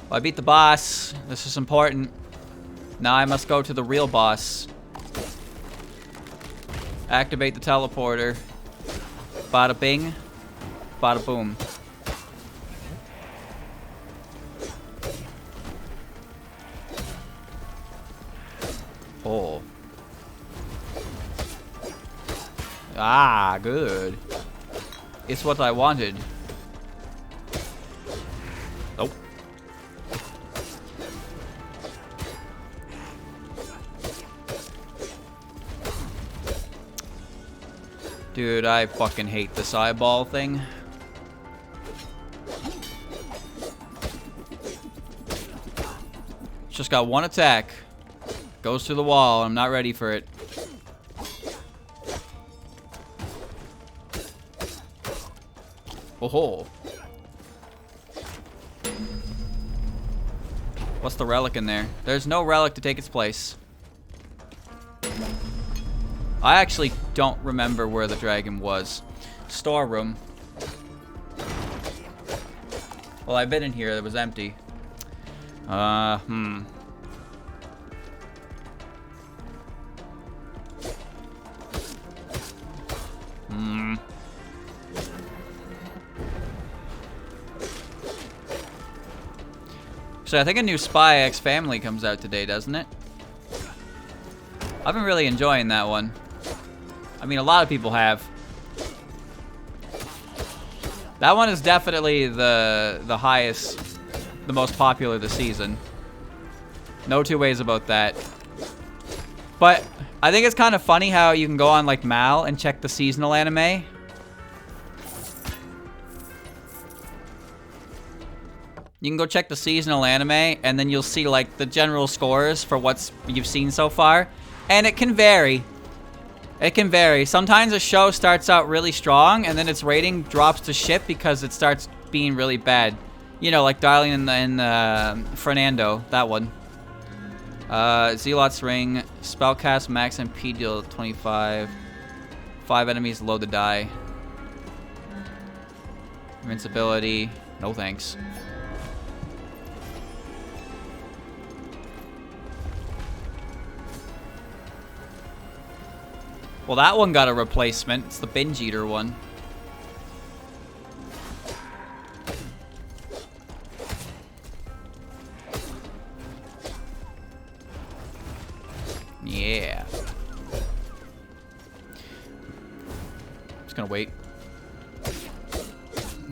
Well, I beat the boss. This is important. Now I must go to the real boss. Activate the teleporter. Bada bing. Bada boom. Oh. Ah, good. It's what I wanted. Nope. Dude, I fucking hate this eyeball thing. It's just got one attack. Goes through the wall. I'm not ready for it. Oh. What's the relic in there? There's no relic to take its place. I actually don't remember where the dragon was. Storeroom. Well, I've been in here. It was empty. So I think a new Spy X Family comes out today, doesn't it? I've been really enjoying that one. I mean, a lot of people have. That one is definitely the highest, the most popular this season. No two ways about that. But I think it's kind of funny how you can go on like Mal and check the seasonal anime. You can go check the seasonal anime and then you'll see like the general scores for what you've seen so far. And it can vary. It can vary. Sometimes a show starts out really strong and then its rating drops to shit because it starts being really bad. You know, like Darling in Fernando, that one. Zealot's Ring, Spellcast Max MP deal 25. 5 enemies load to die. Invincibility, no thanks. Well, that one got a replacement. It's the Binge Eater one. Yeah. Just gonna wait.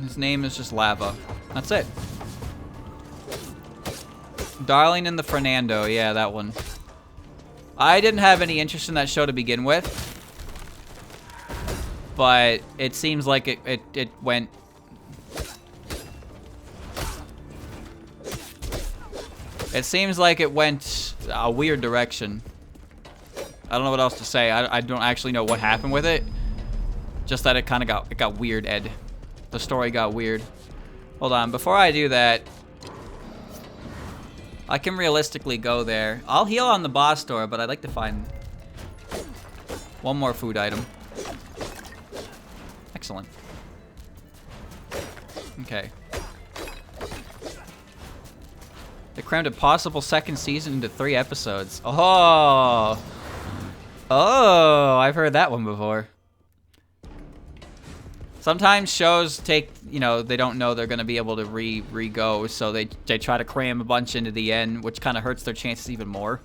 His name is just Lava. That's it. Darling in the Fernando. Yeah, that one. I didn't have any interest in that show to begin with. But it seems like it went... It seems like it went a weird direction. I don't know what else to say. I don't actually know what happened with it. Just that it kind of got weird, Ed. The story got weird. Hold on, before I do that, I can realistically go there. I'll heal on the boss door, but I'd like to find one more food item. Excellent. Okay. They crammed a possible second season into 3 episodes. Oh! Oh, I've heard that one before. Sometimes shows take, you know, they don't know they're going to be able to re-go, so they try to cram a bunch into the end, which kind of hurts their chances even more.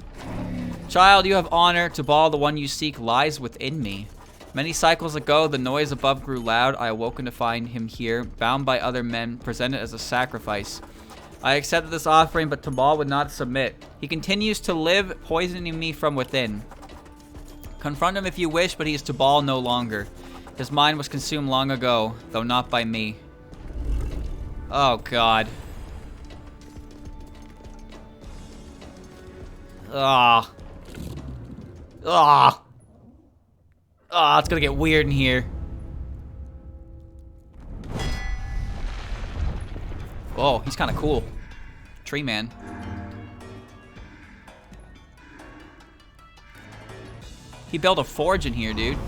Child, you have honor. Touhou, the one you seek, lies within me. Many cycles ago, the noise above grew loud. I awoken to find him here, bound by other men, presented as a sacrifice. I accepted this offering, but Touhou would not submit. He continues to live, poisoning me from within. Confront him if you wish, but he is Touhou no longer. His mind was consumed long ago, though not by me. Oh, God. Ah. Ah. Ah, it's gonna get weird in here. Oh, he's kind of cool. Tree man. He built a forge in here, dude.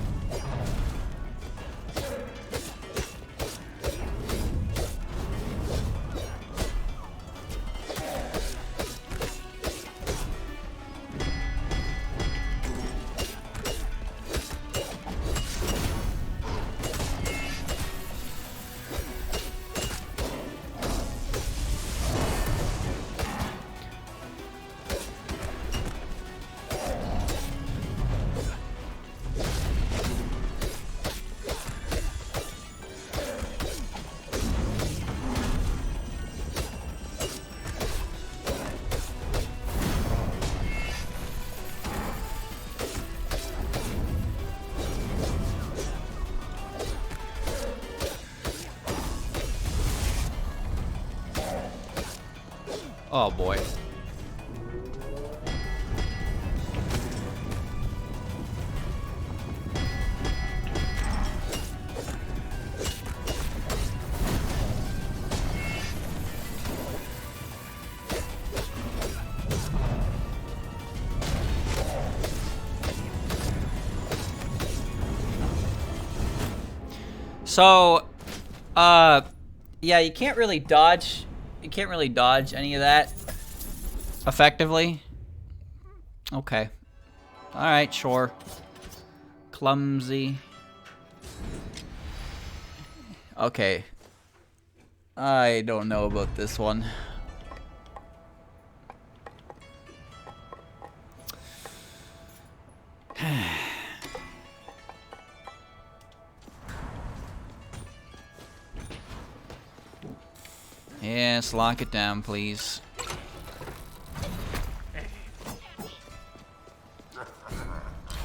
Oh boy. So, yeah, you can't really dodge. You can't really dodge any of that effectively. Okay. Alright, sure. Clumsy. Okay. I don't know about this one. Yes, lock it down, please.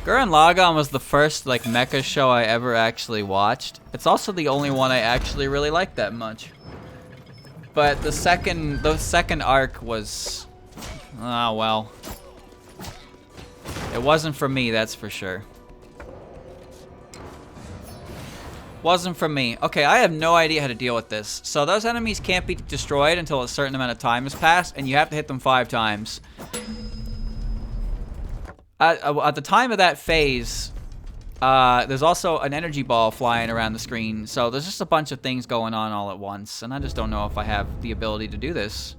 Gurren Lagann was the first like mecha show I ever actually watched. It's also the only one I actually really liked that much. But the second arc was, oh well. It wasn't for me, that's for sure. Wasn't for me. Okay, I have no idea how to deal with this. So those enemies can't be destroyed until a certain amount of time has passed, and you have to hit them 5 times. At the time of that phase, there's also an energy ball flying around the screen, so there's just a bunch of things going on all at once, and I just don't know if I have the ability to do this.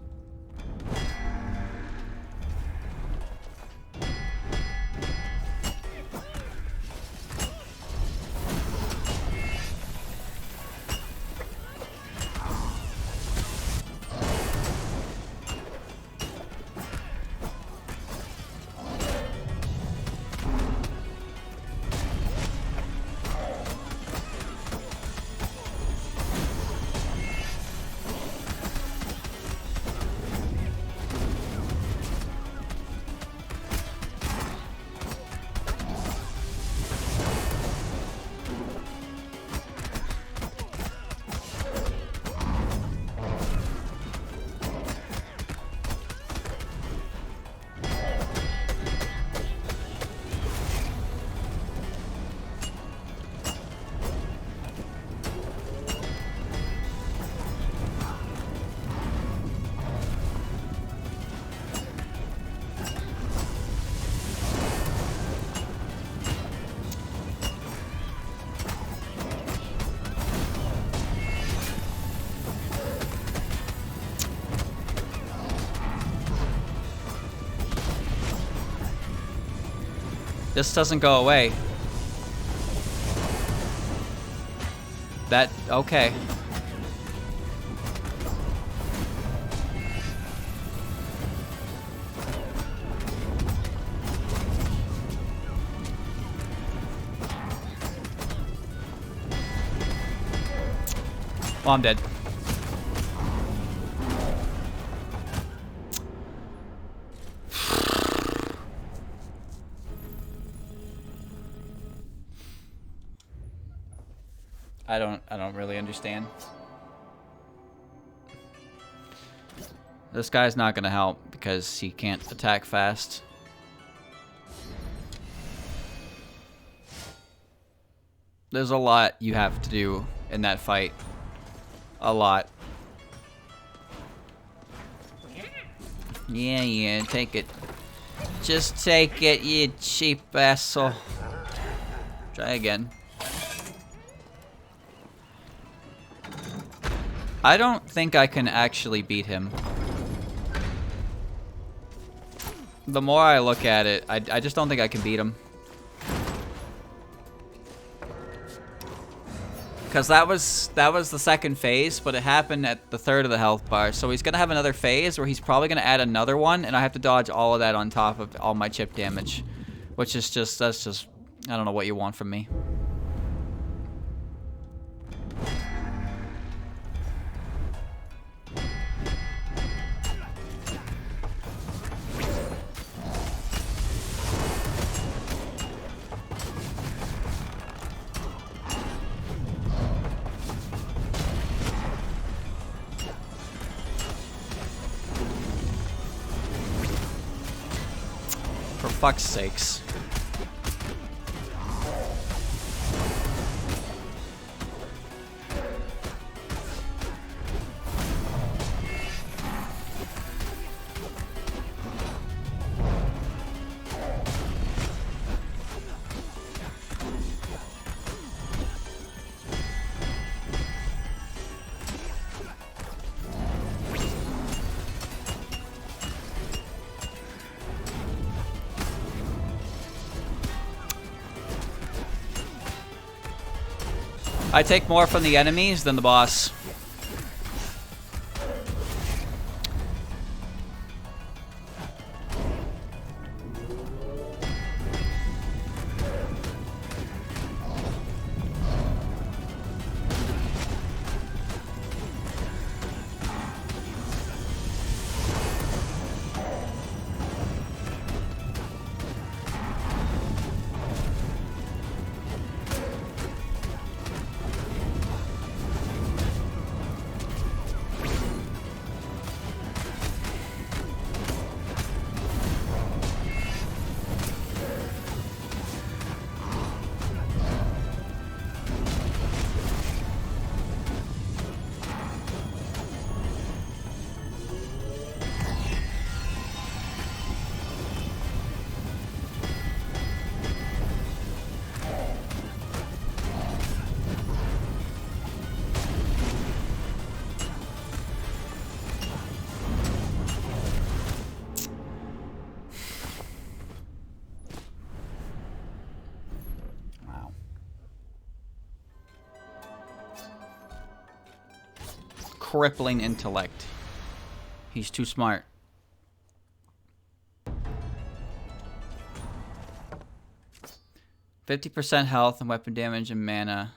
This doesn't go away. Okay. Well, I'm dead. I don't really understand. This guy's not gonna help because he can't attack fast. There's a lot you have to do in that fight. A lot. Yeah, take it. Just take it, you cheap asshole. Try again. I don't think I can actually beat him. The more I look at it, I just don't think I can beat him. Because that was the second phase, but it happened at the 3rd of the health bar. So he's going to have another phase where he's probably going to add another one, and I have to dodge all of that on top of all my chip damage. Which is just, that's just, I don't know what you want from me. For fuck's sakes. I take more from the enemies than the boss. crippling intellect. He's too smart. %50 health and weapon damage and mana.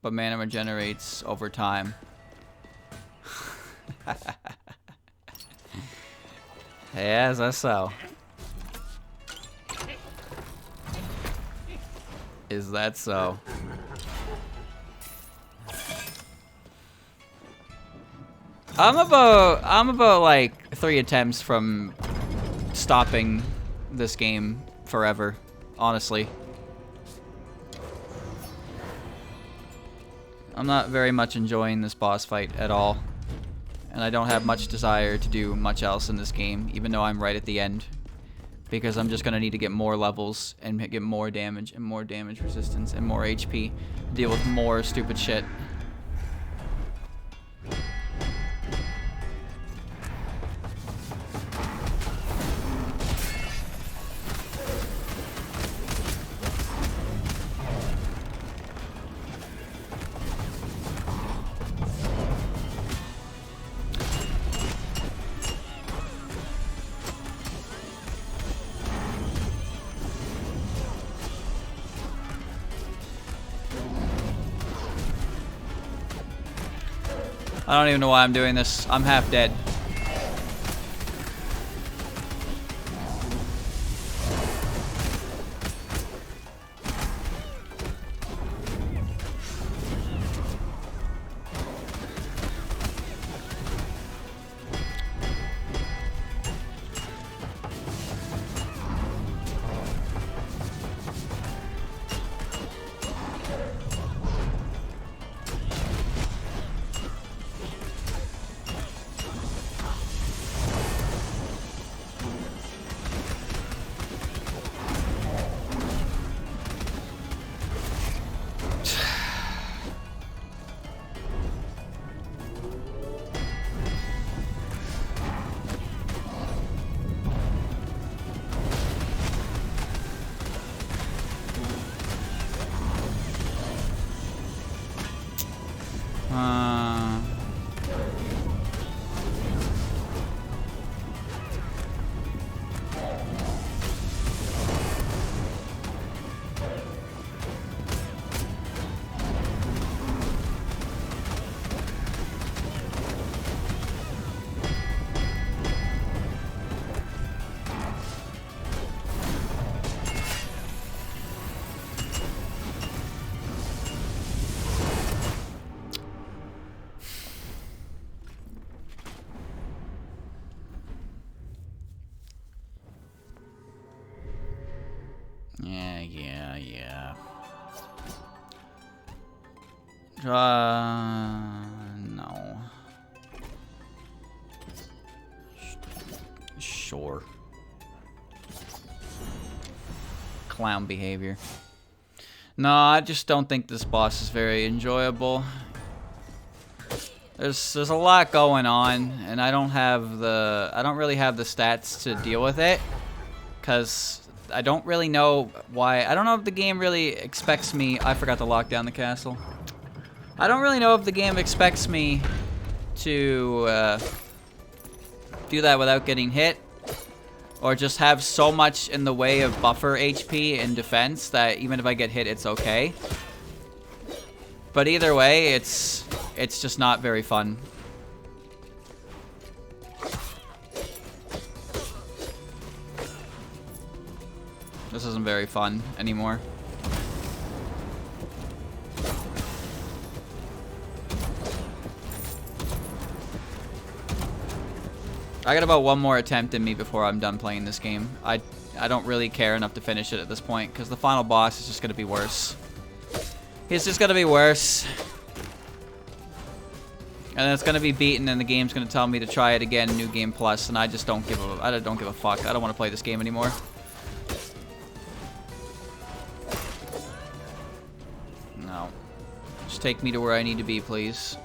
But mana regenerates over time. Yes, that's so. Is that so? I'm about like 3 attempts from stopping this game forever, honestly. I'm not very much enjoying this boss fight at all. And I don't have much desire to do much else in this game, even though I'm right at the end. Because I'm just going to need to get more levels and get more damage resistance and more HP to deal with more stupid shit. I don't even know why I'm doing this. I'm half dead. Yeah. No. Sure. Clown behavior. No, I just don't think this boss is very enjoyable. There's a lot going on, and I don't really have the stats to deal with it, cause I don't really know why. I don't know if the game really expects me. I forgot to lock down the castle. I don't really know if the game expects me to do that without getting hit, or just have so much in the way of buffer HP and defense that even if I get hit, it's okay. But either way, it's just not very fun. This isn't very fun anymore. I got about one more attempt in me before I'm done playing this game. I don't really care enough to finish it at this point, because the final boss is just going to be worse. He's just going to be worse. And then it's going to be beaten, and the game's going to tell me to try it again, New Game Plus, and I just don't give a fuck. I don't want to play this game anymore. No. Just take me to where I need to be, please.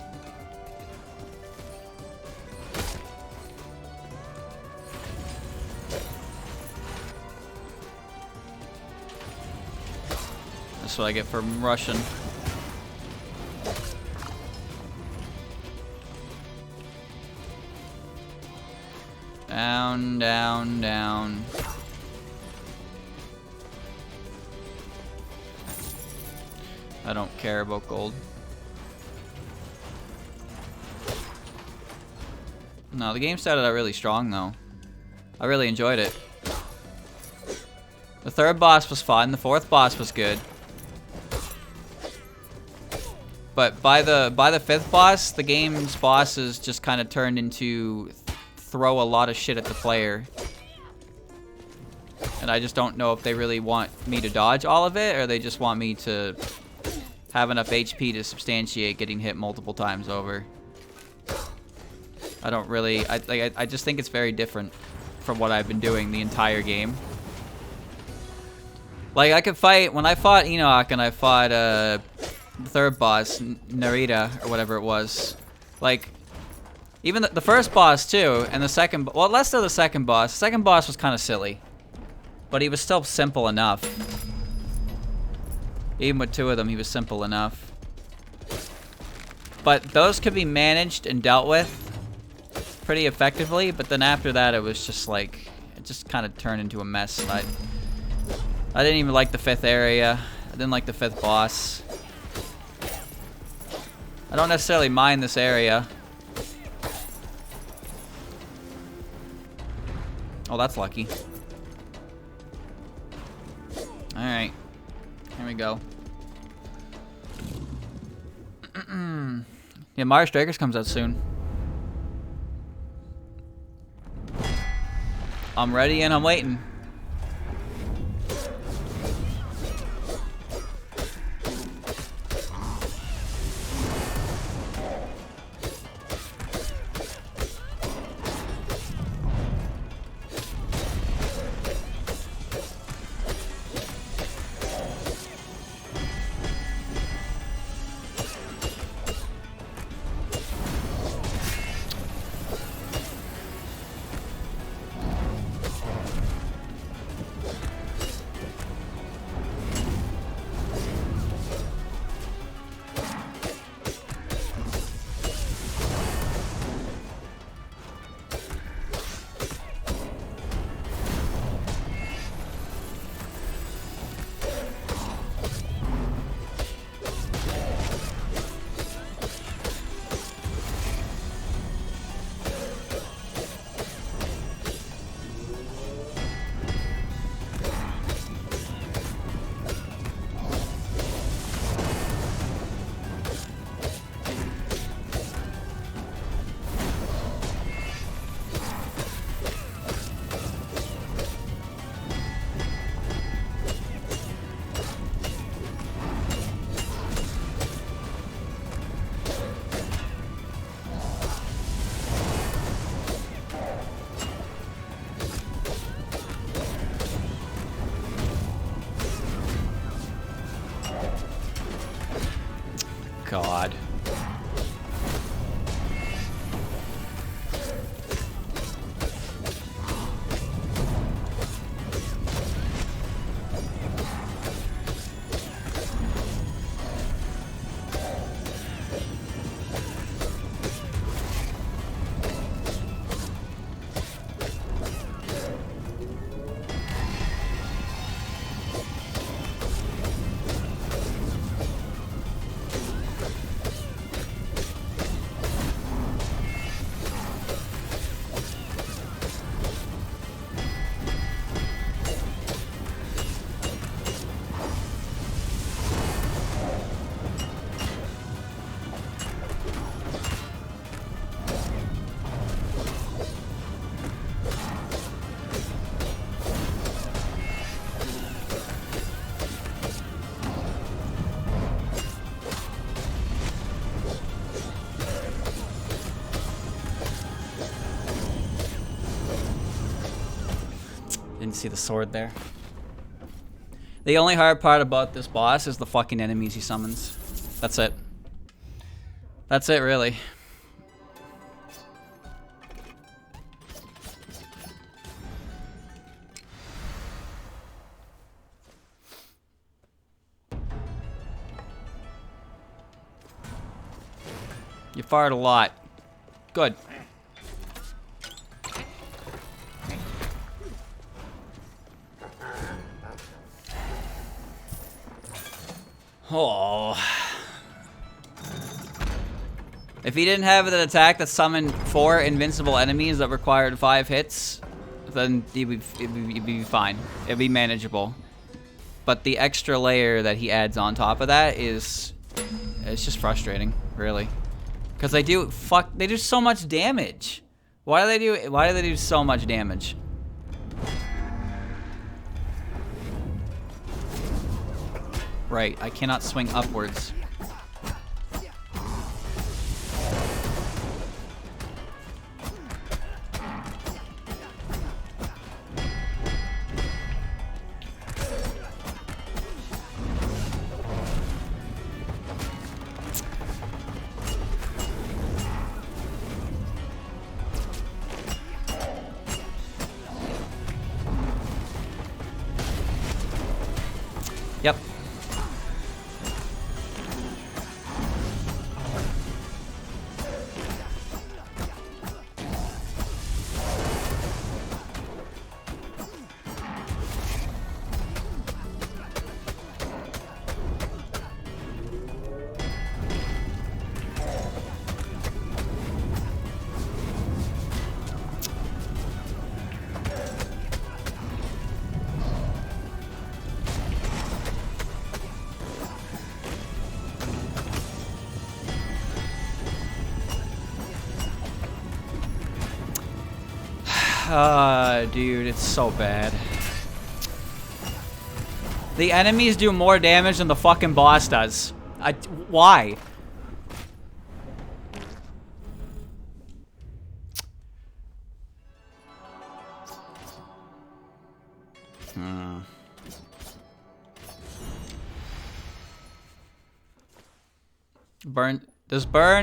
That's what I get from Russian. Down, down, down. I don't care about gold. No, the game started out really strong though. I really enjoyed it. The third boss was fun, the fourth boss was good. But by the fifth boss, the game's bosses just kind of turned into throw a lot of shit at the player. And I just don't know if they really want me to dodge all of it, or they just want me to have enough HP to substantiate getting hit multiple times over. I don't really, I just think it's very different from what I've been doing the entire game. Like, I could fight, when I fought Enoch and I fought the third boss, Narita, or whatever it was, like, even the first boss too, and the second, well, less of the second boss. The second boss was kind of silly, but he was still simple enough. Even with two of them, he was simple enough. But those could be managed and dealt with pretty effectively, but then after that, it was just like, it just kind of turned into a mess. I didn't even like the fifth area. I didn't like the fifth boss. I don't necessarily mind this area. Oh, that's lucky. Alright. Here we go. Yeah, Mars Strikers comes out soon. I'm ready and I'm waiting. God. Didn't see the sword there. The only hard part about this boss is the fucking enemies he summons. That's it. That's it, really. You fired a lot. Good. Oh. If he didn't have an attack that summoned 4 invincible enemies that required 5 hits, then it'd be fine. It'd be manageable. But the extra layer that he adds on top of that it's just frustrating, really. Because they do so much damage. Why do they do so much damage? Right, I cannot swing upwards. Yep. Dude, it's so bad. The enemies do more damage than the fucking boss does. Why?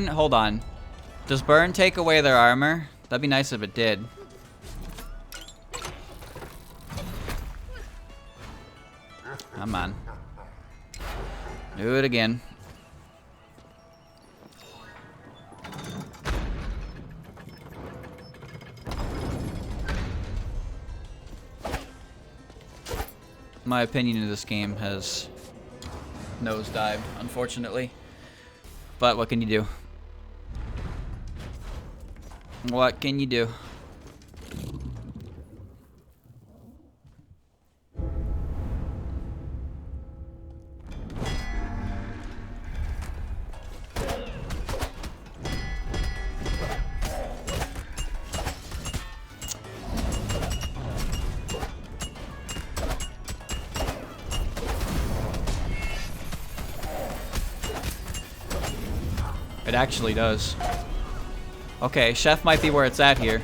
Hold on. Does burn take away their armor? That'd be nice if it did. Come on. Do it again. My opinion of this game has nosedived, unfortunately. But what can you do? What can you do? It actually does. Okay, Chef might be where it's at here.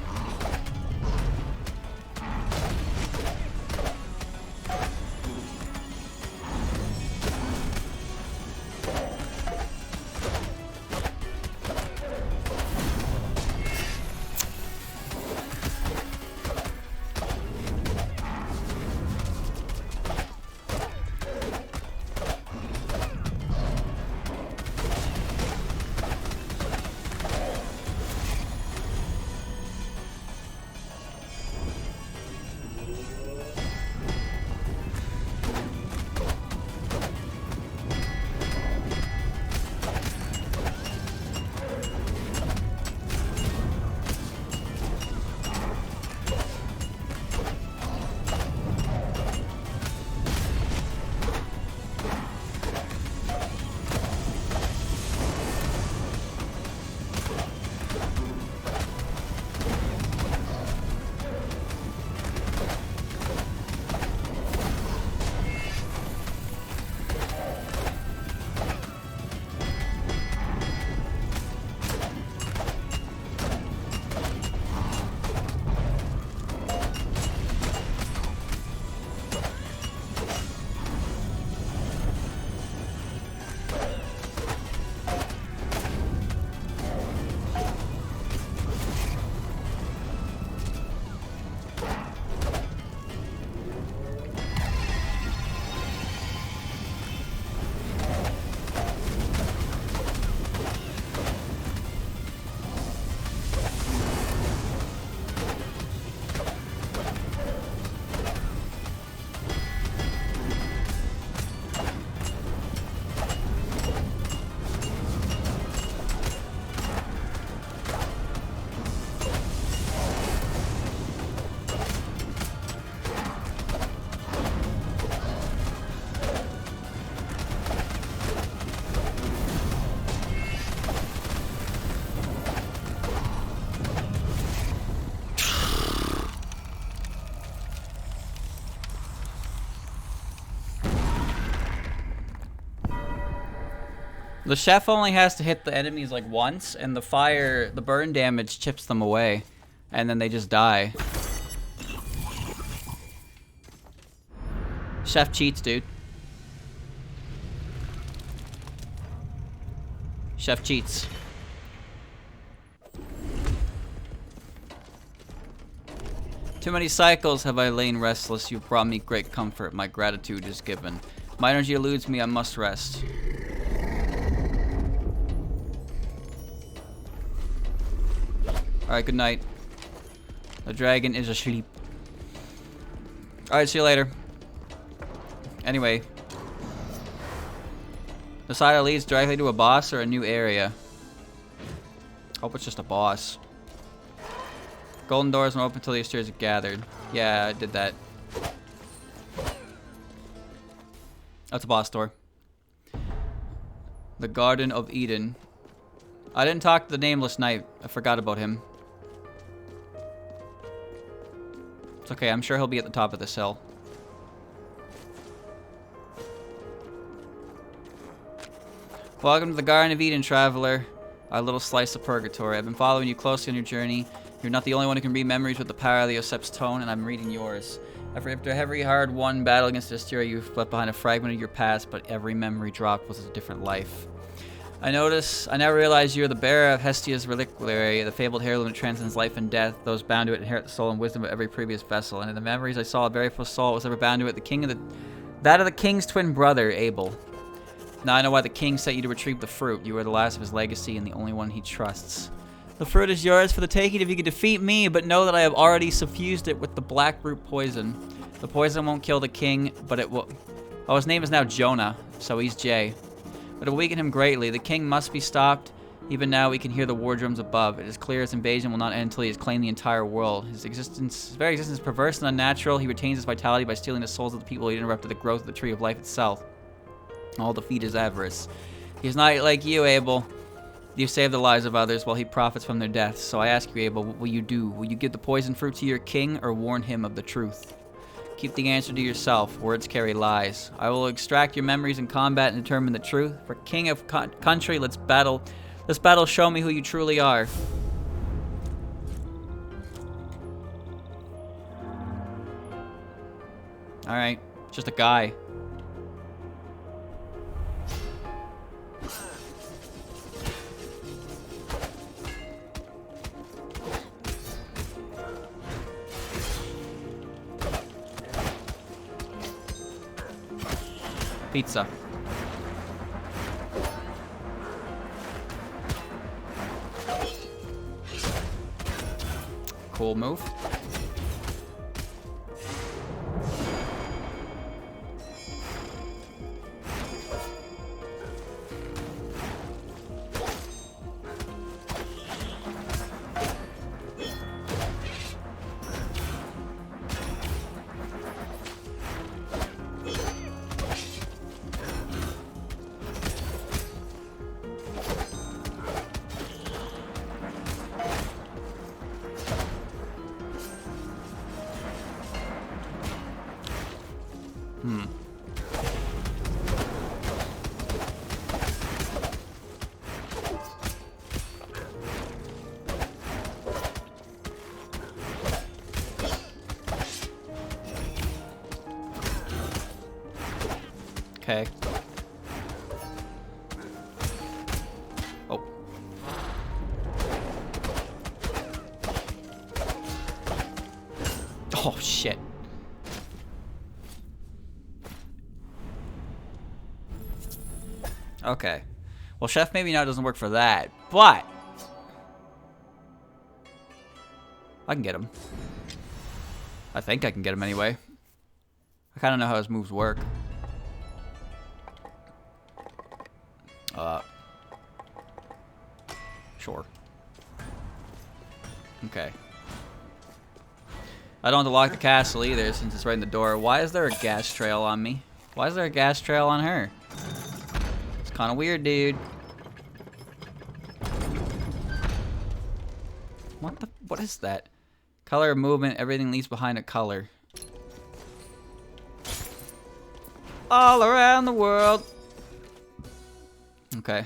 The chef only has to hit the enemies like once, and the burn damage chips them away, and then they just die. Chef cheats, dude. Chef cheats. Too many cycles have I lain restless. You've brought me great comfort. My gratitude is given. My energy eludes me. I must rest. Alright, good night. The dragon is asleep. Alright, see you later. Anyway. The side that leads directly to a boss or a new area? Hope it's just a boss. Golden doors won't open until the stairs are gathered. Yeah, I did that. That's a boss door. The Garden of Eden. I didn't talk to the Nameless Knight. I forgot about him. It's okay, I'm sure he'll be at the top of this hill. Welcome to the Garden of Eden, traveler. Our little slice of purgatory. I've been following you closely on your journey. You're not the only one who can read memories with the power of the Yosep's tone, and I'm reading yours. After every hard-won battle against Hysteria, you've left behind a fragment of your past, but every memory dropped was a different life. I never realized you're the bearer of Hestia's reliquary, the fabled heirloom that transcends life and death. Those bound to it inherit the soul and wisdom of every previous vessel. And in the memories I saw, a very full soul was ever bound to it, that of the king's twin brother, Abel. Now I know why the king sent you to retrieve the fruit. You are the last of his legacy and the only one he trusts. The fruit is yours for the taking if you can defeat me, but know that I have already suffused it with the black root poison. The poison won't kill the king, but it will... Oh, his name is now Jonah, so he's Jay. But it will weaken him greatly. The king must be stopped. Even now we can hear the war drums above. It is clear his invasion will not end until he has claimed the entire world. His very existence is perverse and unnatural. He retains his vitality by stealing the souls of the people. He interrupted the growth of the tree of life itself. All defeat is avarice. He is not like you, Abel. You save the lives of others while he profits from their deaths. So I ask you, Abel, what will you do? Will you give the poison fruit to your king or warn him of the truth? Keep the answer to yourself. Words carry lies. I will extract your memories in combat and determine the truth. For king of country, let's battle. This battle show me who you truly are. Alright, just a guy. Pizza. Cool move. Okay. Oh. Oh, shit. Okay. Well, Chef maybe now doesn't work for that, but I can get him. I think I can get him anyway. I kind of know how his moves work. Sure. Okay. I don't have to lock the castle either since it's right in the door. Why is there a gas trail on me? Why is there a gas trail on her? It's kind of weird, dude. What is that? Color of movement, everything leaves behind a color. All around the world. Okay.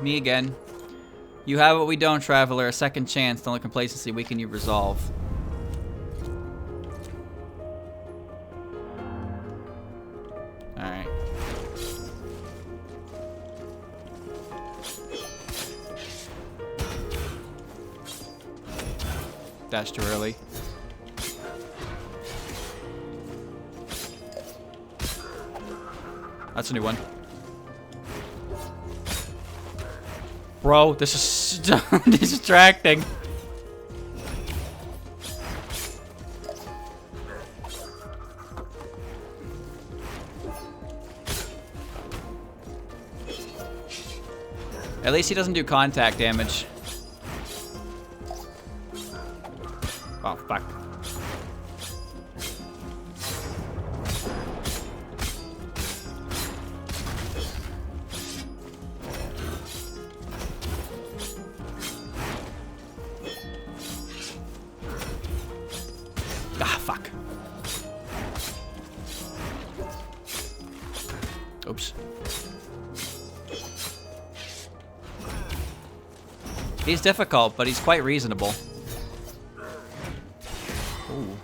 Me again. You have what we don't, traveler. A second chance. Don't let complacency weaken your resolve. Alright. Dash too early. That's a new one. Bro, this is distracting. At least he doesn't do contact damage. Oh, fuck. Ah, fuck. Oops. He's difficult, but he's quite reasonable. Ooh.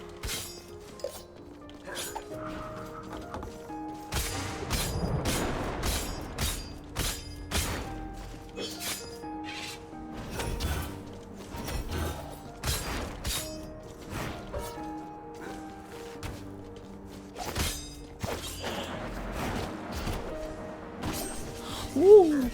Woo.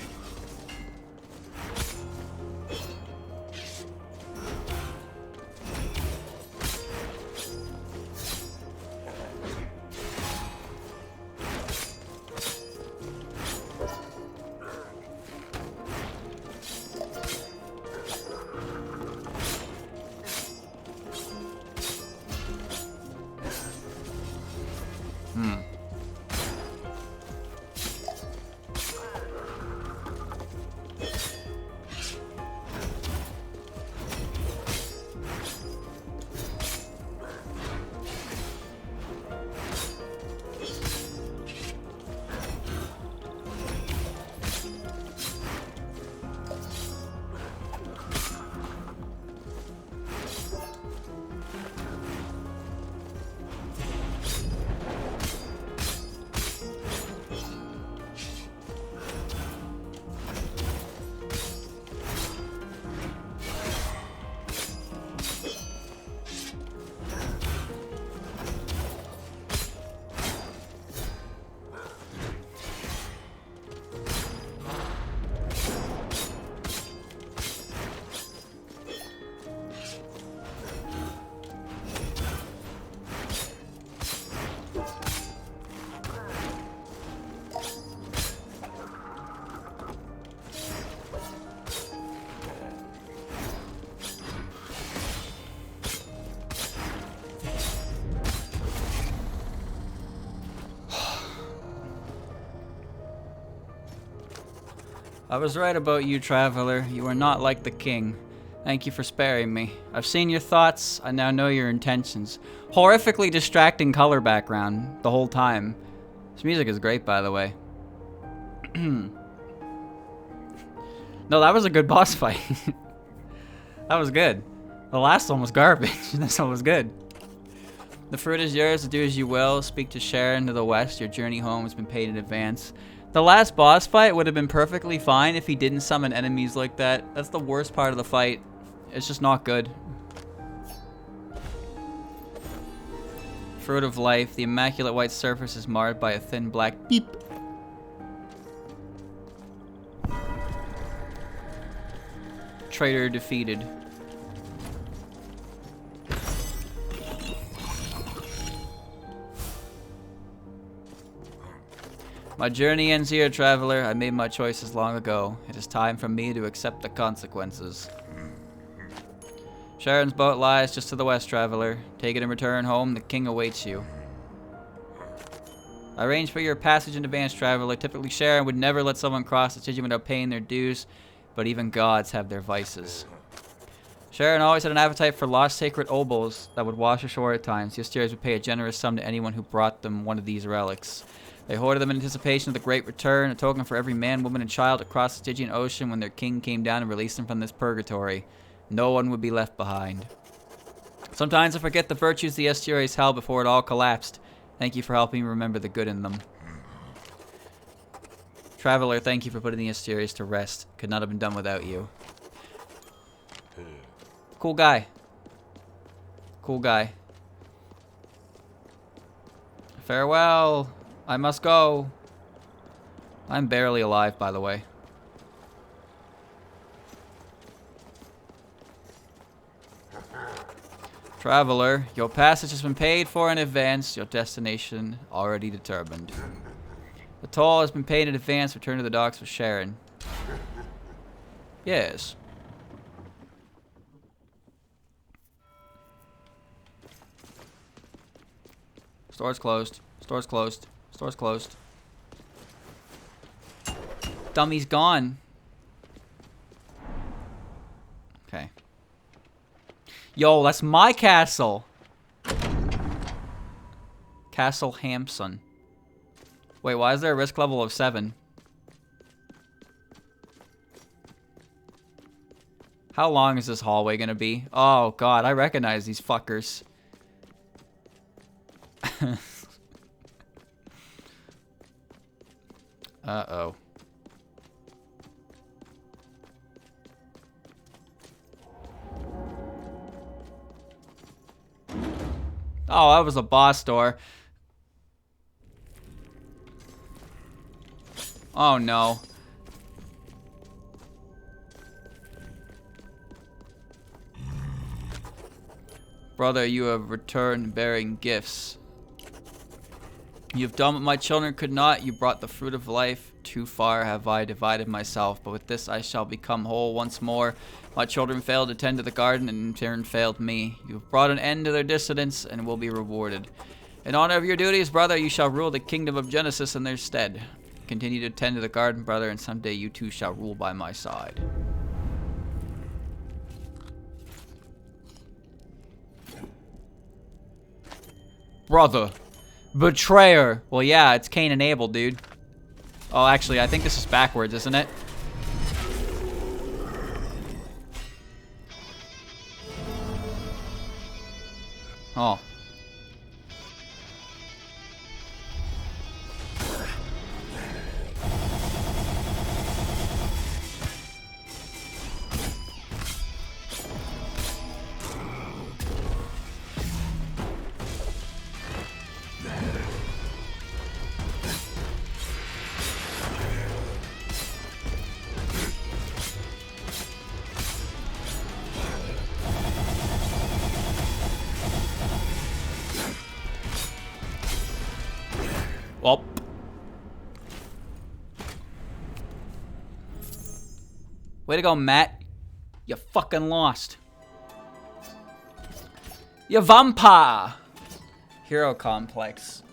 I was right about you, traveler. You are not like the king. Thank you for sparing me. I've seen your thoughts. I now know your intentions. Horrifically distracting color background the whole time. This music is great, by the way. No, that was a good boss fight. That was good. The last one was garbage. This one was good. The fruit is yours to do as you will. Speak to Sharon to the west. Your journey home has been paid in advance. The last boss fight would have been perfectly fine if he didn't summon enemies like that. That's the worst part of the fight. It's just not good. Fruit of life. The immaculate white surface is marred by a thin black beep. Traitor defeated. My journey ends here, traveler. I made my choices long ago. It is time for me to accept the consequences. Sharon's boat lies just to the west, traveler. Take it and return home. The king awaits you. I arranged for your passage in advance, traveler. Typically, Sharon would never let someone cross the decision without paying their dues, but even gods have their vices. Sharon always had an appetite for lost sacred obols that would wash ashore at times. The Asterios would pay a generous sum to anyone who brought them one of these relics. They hoarded them in anticipation of the Great Return, a token for every man, woman, and child across the Stygian Ocean when their king came down and released them from this purgatory. No one would be left behind. Sometimes I forget the virtues the Asterios held before it all collapsed. Thank you for helping me remember the good in them. Traveler, thank you for putting the Asterios to rest. Could not have been done without you. Cool guy. Cool guy. Farewell. I must go. I'm barely alive, by the way. Traveler, your passage has been paid for in advance. Your destination already determined. The toll has been paid in advance. Return to the docks with Sharon. Yes. Store's closed. Store's closed. Store's closed. Dummy's gone. Okay. Yo, that's my castle. Castle Hampson. Wait, why is there a risk level of 7? How long is this hallway gonna be? Oh god, I recognize these fuckers. Uh-oh. Oh, that was a boss door. Oh no. Brother, you have returned bearing gifts. You have done what my children could not. You brought the fruit of life. Too far have I divided myself, but with this I shall become whole once more. My children failed to tend to the garden and in turn failed me. You have brought an end to their dissidence and will be rewarded. In honor of your duties, brother, you shall rule the kingdom of Genesis in their stead. Continue to tend to the garden, brother, and someday you too shall rule by my side. Brother. Betrayer. Well, yeah, it's Cain and Abel, dude. Oh, actually, I think this is backwards, isn't it? Oh. Well. Way to go, Matt. You fucking lost. You vampire. Hero complex.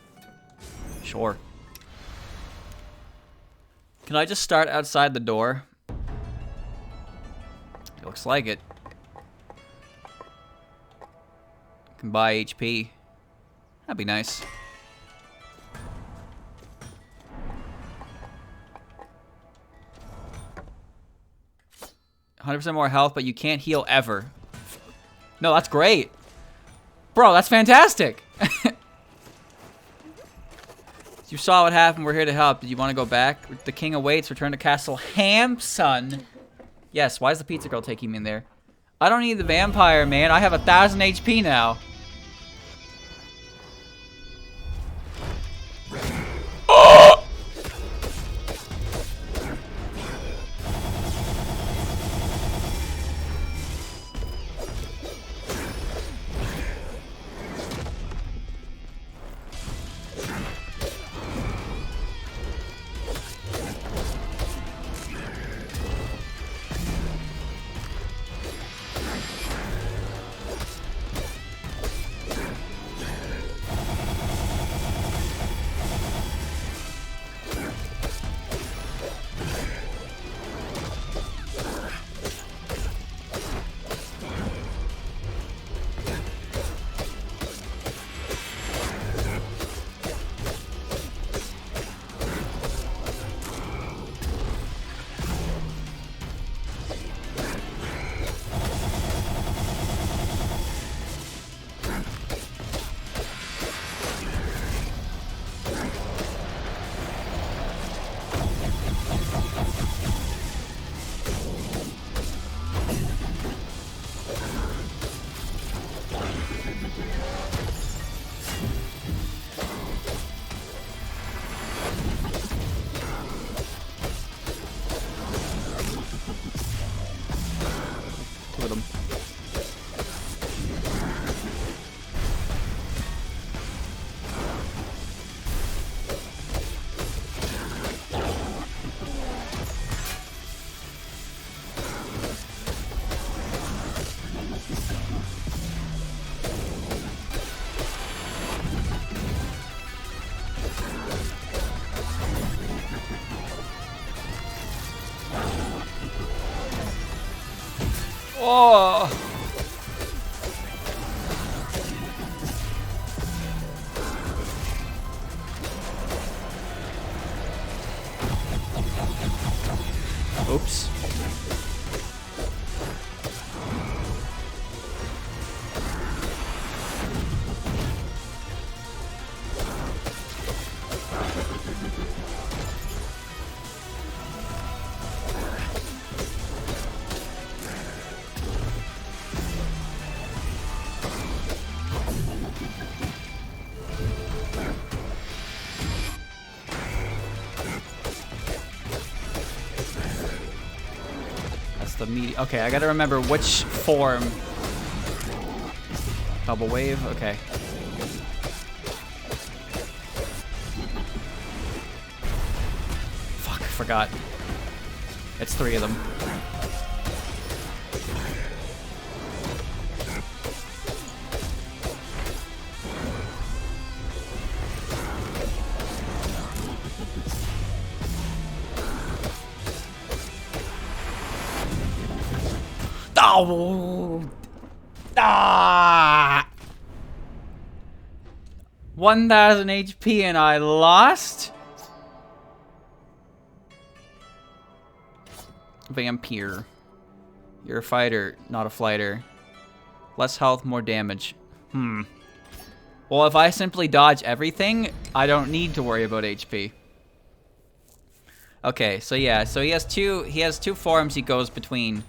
Sure. Can I just start outside the door? It looks like it. Can buy HP. That'd be nice. 100% more health, but you can't heal ever. No, that's great. Bro, that's fantastic. You saw what happened. We're here to help. Did you want to go back? The king awaits. Return to Castle Hampson. Yes, why is the pizza girl taking me in there? I don't need the vampire, man. I have 1,000 HP now. Oh! Oops. The media. Okay, I gotta remember which form. Double wave. Okay. Fuck, I forgot. It's 3 of them. Oh! Ah! 1,000 HP and I lost? Vampire. You're a fighter, not a flighter. Less health, more damage. Well, if I simply dodge everything, I don't need to worry about HP. Okay, so yeah, so he has two forms he goes between.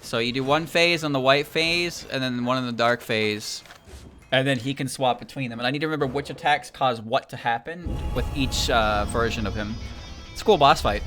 So you do one phase on the white phase, and then one on the dark phase. And then he can swap between them. And I need to remember which attacks cause what to happen with each version of him. It's a cool boss fight.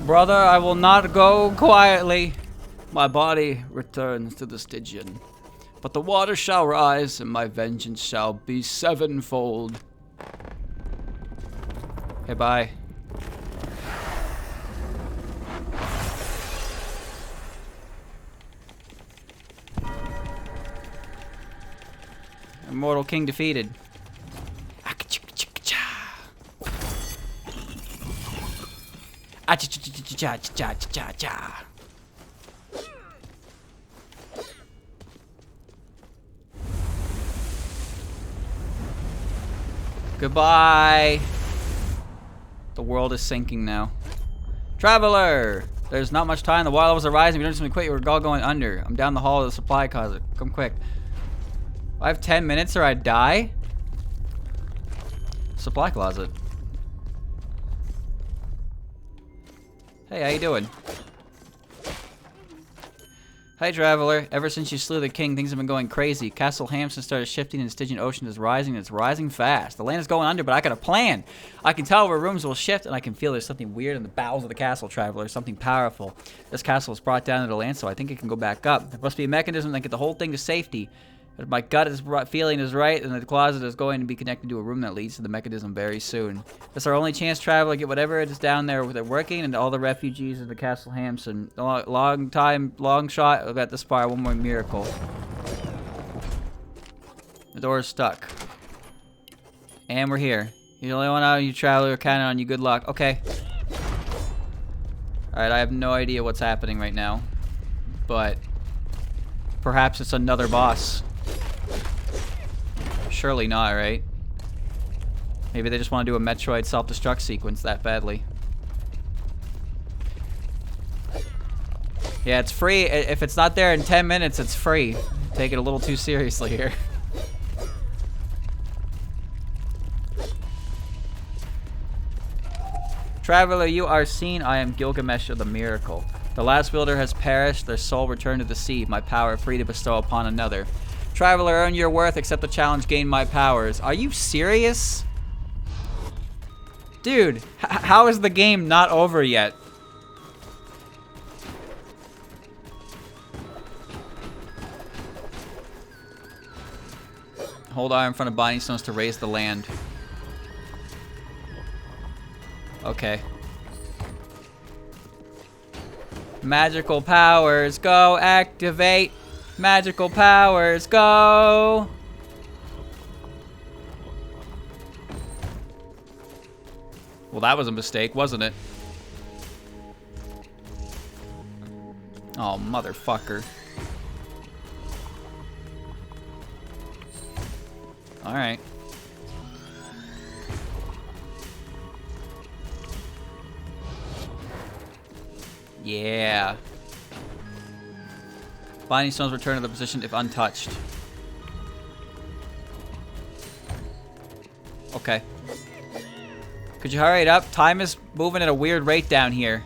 Brother, I will not go quietly. My body returns to the Stygian. But the water shall rise, and my vengeance shall be sevenfold. Okay, bye. Immortal King defeated. Goodbye. The world is sinking now. Traveler! There's not much time. The water levels are rising. We don't do something quick. We're all going under. I'm down the hall of the supply closet. Come quick. I have 10 minutes or I die? Supply closet. Hey, how you doing? Hi, traveler. Ever since you slew the king, things have been going crazy. Castle Hampson started shifting and the Stygian Ocean is rising, and it's rising fast. The land is going under, but I got a plan. I can tell where rooms will shift, and I can feel there's something weird in the bowels of the castle, traveler. Something powerful. This castle is brought down to the land, so I think it can go back up. There must be a mechanism that can get the whole thing to safety. If my gut feeling is right, and the closet is going to be connected to a room that leads to the mechanism very soon. It's our only chance, traveler. Get whatever it is down there with it working, and all the refugees in the Castle Hampson. Long shot. I've got this far. One more miracle. The door is stuck. And we're here. You're the only one out of you, traveler. Counting on you. Good luck. Okay. Alright, I have no idea what's happening right now. But perhaps it's another boss. Surely not, right? Maybe they just want to do a Metroid self-destruct sequence that badly. Yeah, it's free. If it's not there in 10 minutes, it's free. Take it a little too seriously here. Traveler, you are seen. I am Gilgamesh of the Miracle. The last wielder has perished. Their soul returned to the sea. My power free to bestow upon another. Traveler, earn your worth. Accept the challenge. Gain my powers. Are you serious? Dude, how is the game not over yet? Hold R in front of binding stones to raise the land. Okay. Magical powers, go activate. Magical powers, go. Well, that was a mistake, wasn't it? Oh, motherfucker. Alright. Yeah. Binding stones return to the position if untouched. Okay. Could you hurry it up? Time is moving at a weird rate down here.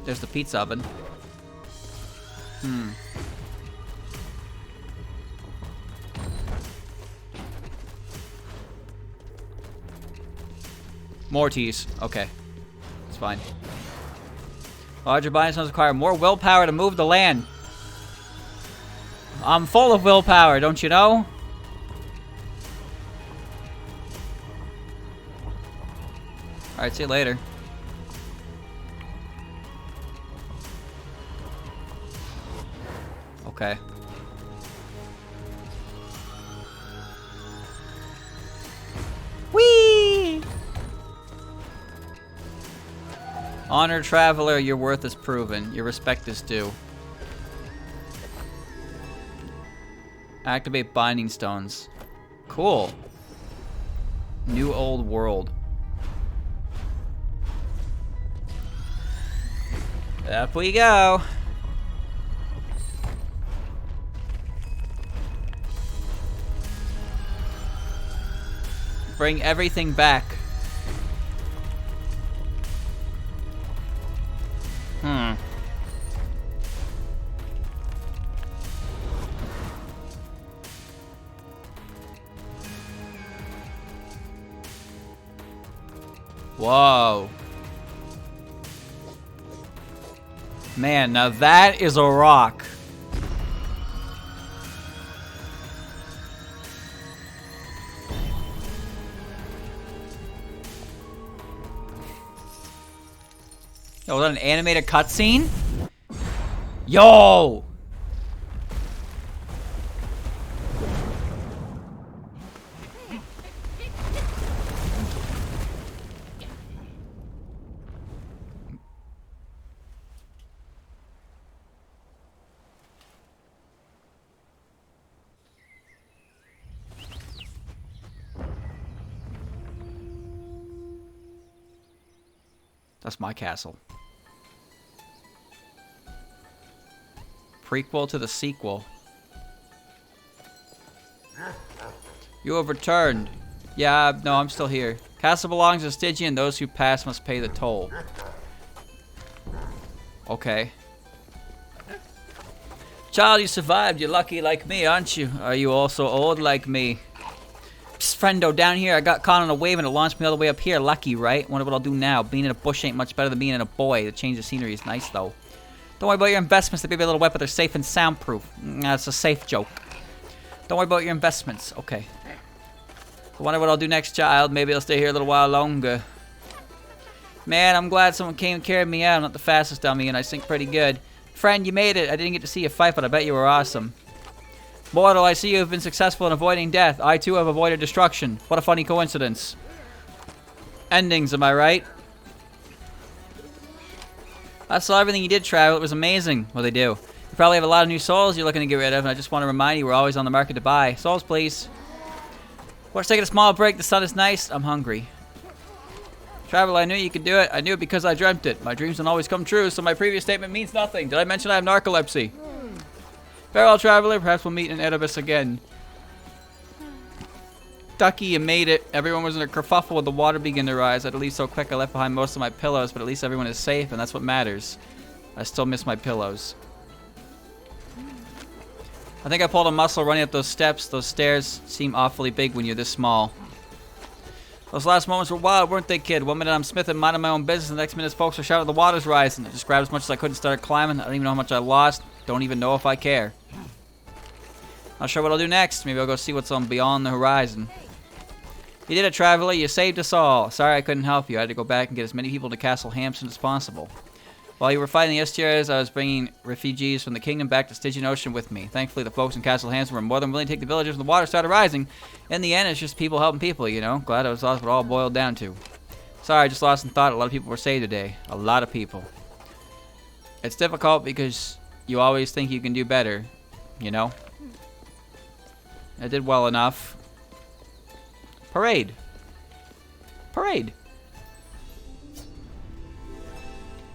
There's the pizza oven. More teas. Okay. It's fine. Larger binding stones require more willpower to move the land. I'm full of willpower, don't you know? Alright, see you later. Okay. Whee! Honored traveler, your worth is proven. Your respect is due. Activate binding stones. Cool. New old world. Up we go. Bring everything back. Whoa. Man, now that is a rock. Yo, was that an animated cutscene? Yo! That's my castle. Prequel to the sequel. You have returned. Yeah, no, I'm still here. Castle belongs to Stygian. Those who pass must pay the toll. Okay. Child, you survived. You're lucky like me, aren't you? Are you also old like me? Psst, friendo, down here, I got caught on a wave and it launched me all the way up here. Lucky, right? Wonder what I'll do now. Being in a bush ain't much better than being in a boy. The change of scenery is nice, though. Don't worry about your investments. They may be a little wet, but they're safe and soundproof. That's a safe joke. Don't worry about your investments. Okay. I wonder what I'll do next, child. Maybe I'll stay here a little while longer. Man, I'm glad someone came and carried me out. I'm not the fastest dummy, and I sink pretty good. Friend, you made it. I didn't get to see you fight, but I bet you were awesome. Mortal, I see you have been successful in avoiding death. I, too, have avoided destruction. What a funny coincidence. Endings, am I right? I saw everything you did, Travel. It was amazing. What they do. You probably have a lot of new souls you're looking to get rid of, and I just want to remind you we're always on the market to buy. Souls, please. We're taking a small break. The sun is nice. I'm hungry. Travel, I knew you could do it. I knew it because I dreamt it. My dreams don't always come true, so my previous statement means nothing. Did I mention I have narcolepsy? Farewell, Traveler. Perhaps we'll meet in Erebus again. Ducky, you made it. Everyone was in a kerfuffle when the water began to rise. I'd leave so quick I left behind most of my pillows, but at least everyone is safe, and that's what matters. I still miss my pillows. I think I pulled a muscle running up those steps. Those stairs seem awfully big when you're this small. Those last moments were wild, weren't they, kid? 1 minute I'm smithing, minding my own business, and the next minute folks are shouting the water's rising. I just grabbed as much as I could and started climbing. I don't even know how much I lost. Don't even know if I care. Not sure what I'll do next. Maybe I'll go see what's on beyond the horizon. You did it, Traveler. You saved us all. Sorry I couldn't help you. I had to go back and get as many people to Castle Hampson as possible. While you were fighting the estuaries, I was bringing refugees from the kingdom back to Stygian Ocean with me. Thankfully, the folks in Castle Hampson were more than willing to take the villagers when the water started rising. In the end, it's just people helping people, you know? Glad that's what it all boiled down to. Sorry, I just lost in thought. A lot of people were saved today. A lot of people. It's difficult because you always think you can do better, you know? I did well enough. Parade. Parade.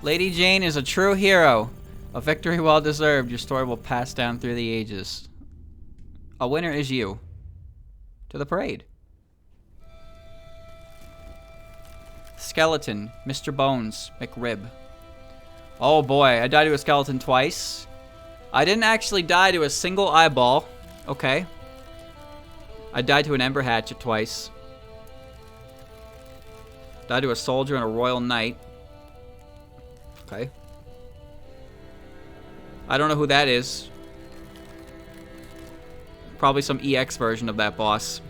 Lady Jane is a true hero. A victory well deserved. Your story will pass down through the ages. A winner is you. To the parade. Skeleton. Mr. Bones. McRib. Oh boy, I died to a skeleton twice. I didn't actually die to a single eyeball. Okay. I died to an ember hatchet twice. Died to a soldier and a royal knight. Okay. I don't know who that is. Probably some EX version of that boss.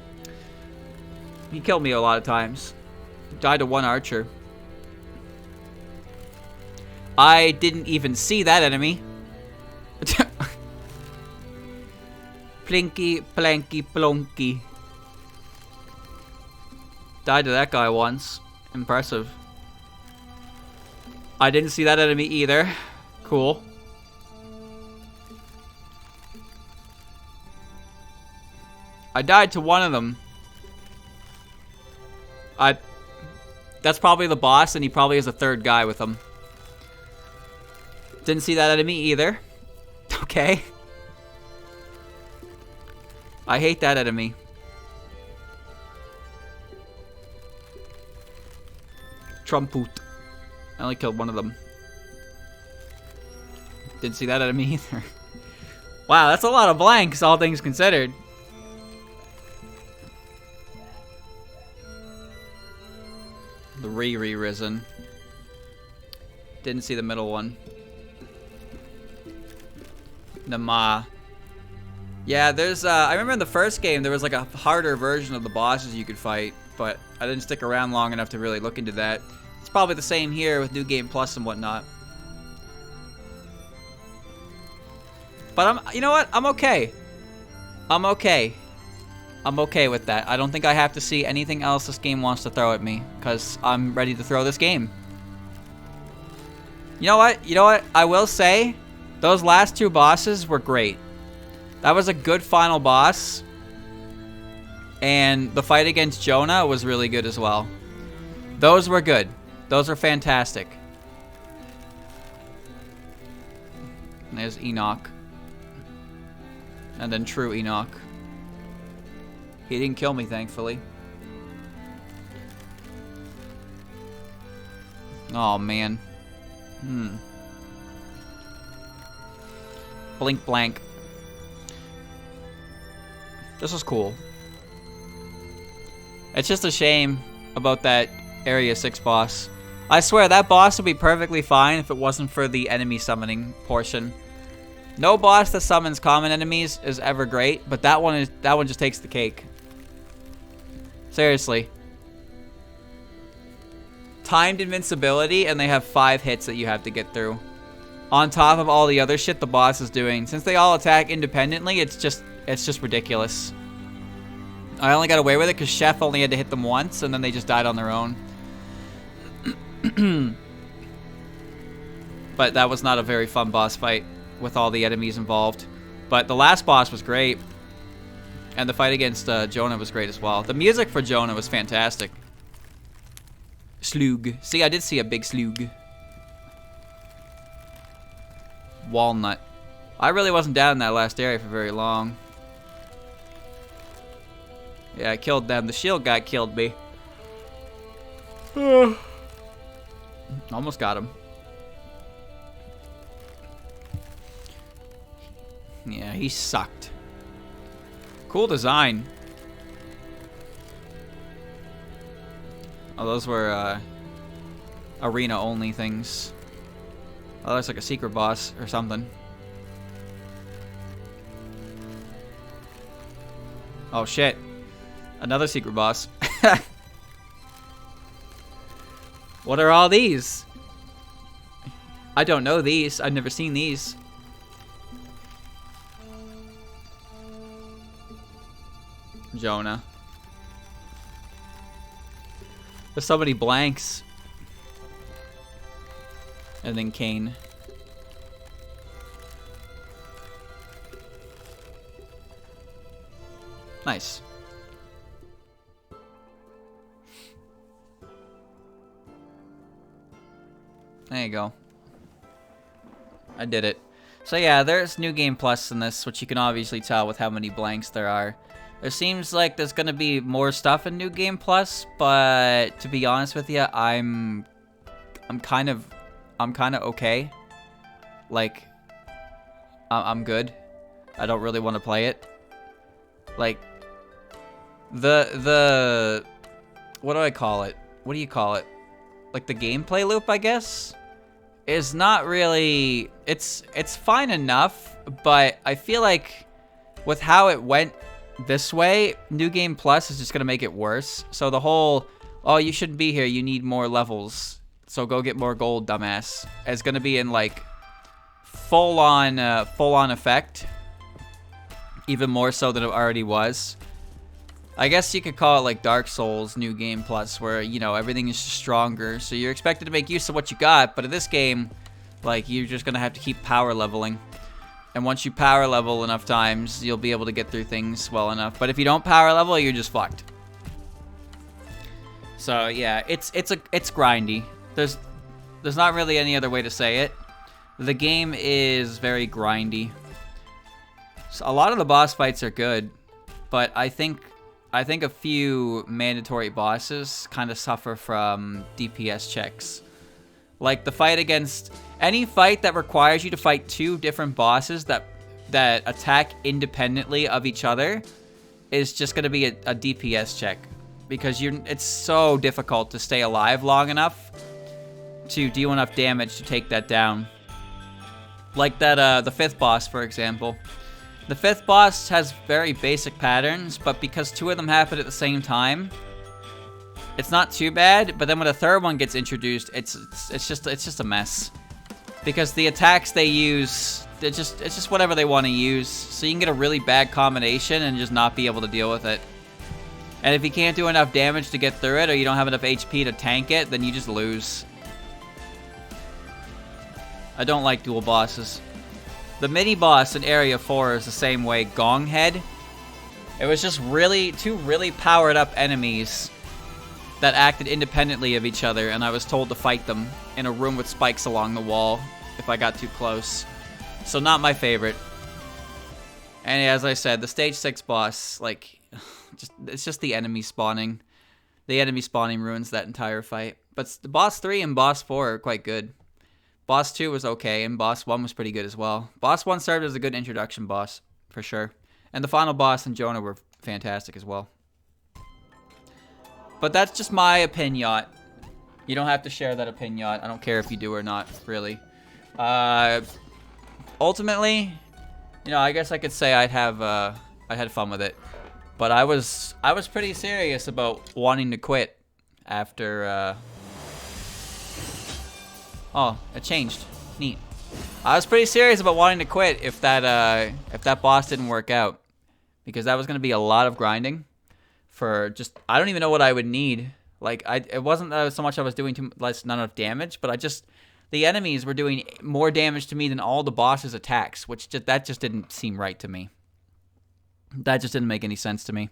He killed me a lot of times. Died to one archer. I didn't even see that enemy. Plinky, planky, plonky. Died to that guy once. Impressive. I didn't see that enemy either. Cool. I died to one of them. That's probably the boss, and he probably has a third guy with him. Didn't see that enemy either. Okay. I hate that enemy. Trumput. I only killed one of them. Didn't see that enemy either. Wow, that's a lot of blanks, all things considered. The Risen. Didn't see the middle one. Nama. Yeah, there's, I remember in the first game there was like a harder version of the bosses you could fight, but I didn't stick around long enough to really look into that. It's probably the same here with New Game Plus and whatnot. But you know what? I'm okay. I'm okay. I'm okay with that. I don't think I have to see anything else this game wants to throw at me, because I'm ready to throw this game. You know what? You know what? I will say, those last two bosses were great. That was a good final boss. And the fight against Jonah was really good as well. Those were good. Those are fantastic. And there's Enoch. And then True Enoch. He didn't kill me, thankfully. Oh, man. Blink blank. This was cool. It's just a shame about that Area 6 boss. I swear, that boss would be perfectly fine if it wasn't for the enemy summoning portion. No boss that summons common enemies is ever great, but that one just takes the cake. Seriously. Timed invincibility, and they have 5 hits that you have to get through. On top of all the other shit the boss is doing. Since they all attack independently, it's just ridiculous. I only got away with it because Chef only had to hit them once, and then they just died on their own. But that was not a very fun boss fight with all the enemies involved. But the last boss was great. And the fight against Jonah was great as well. The music for Jonah was fantastic. Sloog. See, I did see a big sloog. Walnut. I really wasn't down in that last area for very long. Yeah, I killed them. The shield guy killed me. Almost got him. Yeah, he sucked. Cool design. Oh, those were arena-only things. Oh, that's like a secret boss or something. Oh, shit. Another secret boss. What are all these? I don't know these. I've never seen these. Jonah. There's so many blanks. And then Cain. Nice. There you go. I did it. So yeah, there's New Game Plus in this, which you can obviously tell with how many blanks there are. There seems like there's gonna be more stuff in New Game Plus, but to be honest with you, I'm kind of okay. Like, I'm good. I don't really want to play it. Like, the what do I call it? What do you call it? Like the gameplay loop, I guess, is not really. It's fine enough, but I feel like with how it went this way, New Game Plus is just gonna make it worse. So the whole, oh, you shouldn't be here, you need more levels, so go get more gold, dumbass, is gonna be in like full on effect, even more so than it already was. I guess you could call it like Dark Souls New Game Plus, where, you know, everything is stronger, so you're expected to make use of what you got, but in this game, like, you're just gonna have to keep power leveling. And once you power level enough times, you'll be able to get through things well enough. But if you don't power level, you're just fucked. So yeah, it's grindy. There's not really any other way to say it. The game is very grindy. So a lot of the boss fights are good, but I think a few mandatory bosses kind of suffer from DPS checks. Like the fight against any fight that requires you to fight 2 different bosses that attack independently of each other is just going to be a DPS check, because it's so difficult to stay alive long enough to deal enough damage to take that down. Like that the 5th boss, for example. The 5th boss has very basic patterns, but because 2 of them happen at the same time, It's not too bad, but then when the third one gets introduced, it's just a mess. Because the attacks they use, it's just whatever they want to use. So you can get a really bad combination and just not be able to deal with it. And if you can't do enough damage to get through it, or you don't have enough HP to tank it, then you just lose. I don't like dual bosses. The mini boss in Area 4 is the same way. Gong Head. It was just two really powered up enemies that acted independently of each other, and I was told to fight them in a room with spikes along the wall if I got too close. So not my favorite. And as I said, the stage 6 boss, like, it's just the enemy spawning. The enemy spawning ruins that entire fight. But the boss 3 and boss 4 are quite good. Boss 2 was okay, and boss 1 was pretty good as well. Boss 1 served as a good introduction boss, for sure. And the final boss and Jonah were fantastic as well. But that's just my opinion. You don't have to share that opinion. I don't care if you do or not, really. Ultimately, you know, I guess I could say I had fun with it. But I was pretty serious about wanting to quit after oh, it changed. Neat. I was pretty serious about wanting to quit if that boss didn't work out, because that was going to be a lot of grinding for just, I don't even know what I would need. Like, it wasn't so much I was doing not enough damage, but the enemies were doing more damage to me than all the boss's attacks, which that just didn't seem right to me. That just didn't make any sense to me.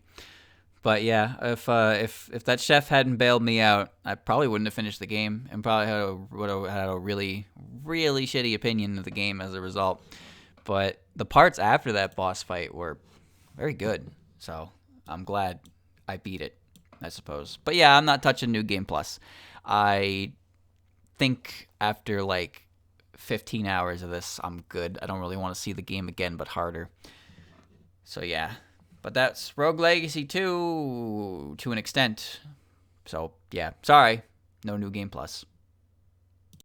But yeah, if that chef hadn't bailed me out, I probably wouldn't have finished the game, and probably would have had a really, really shitty opinion of the game as a result. But the parts after that boss fight were very good, so I'm glad I beat it, I suppose. But yeah, I'm not touching New Game Plus. I think after like 15 hours of this, I'm good. I don't really want to see the game again, but harder. So yeah. But that's Rogue Legacy 2 to an extent. So, yeah. Sorry. No New Game Plus.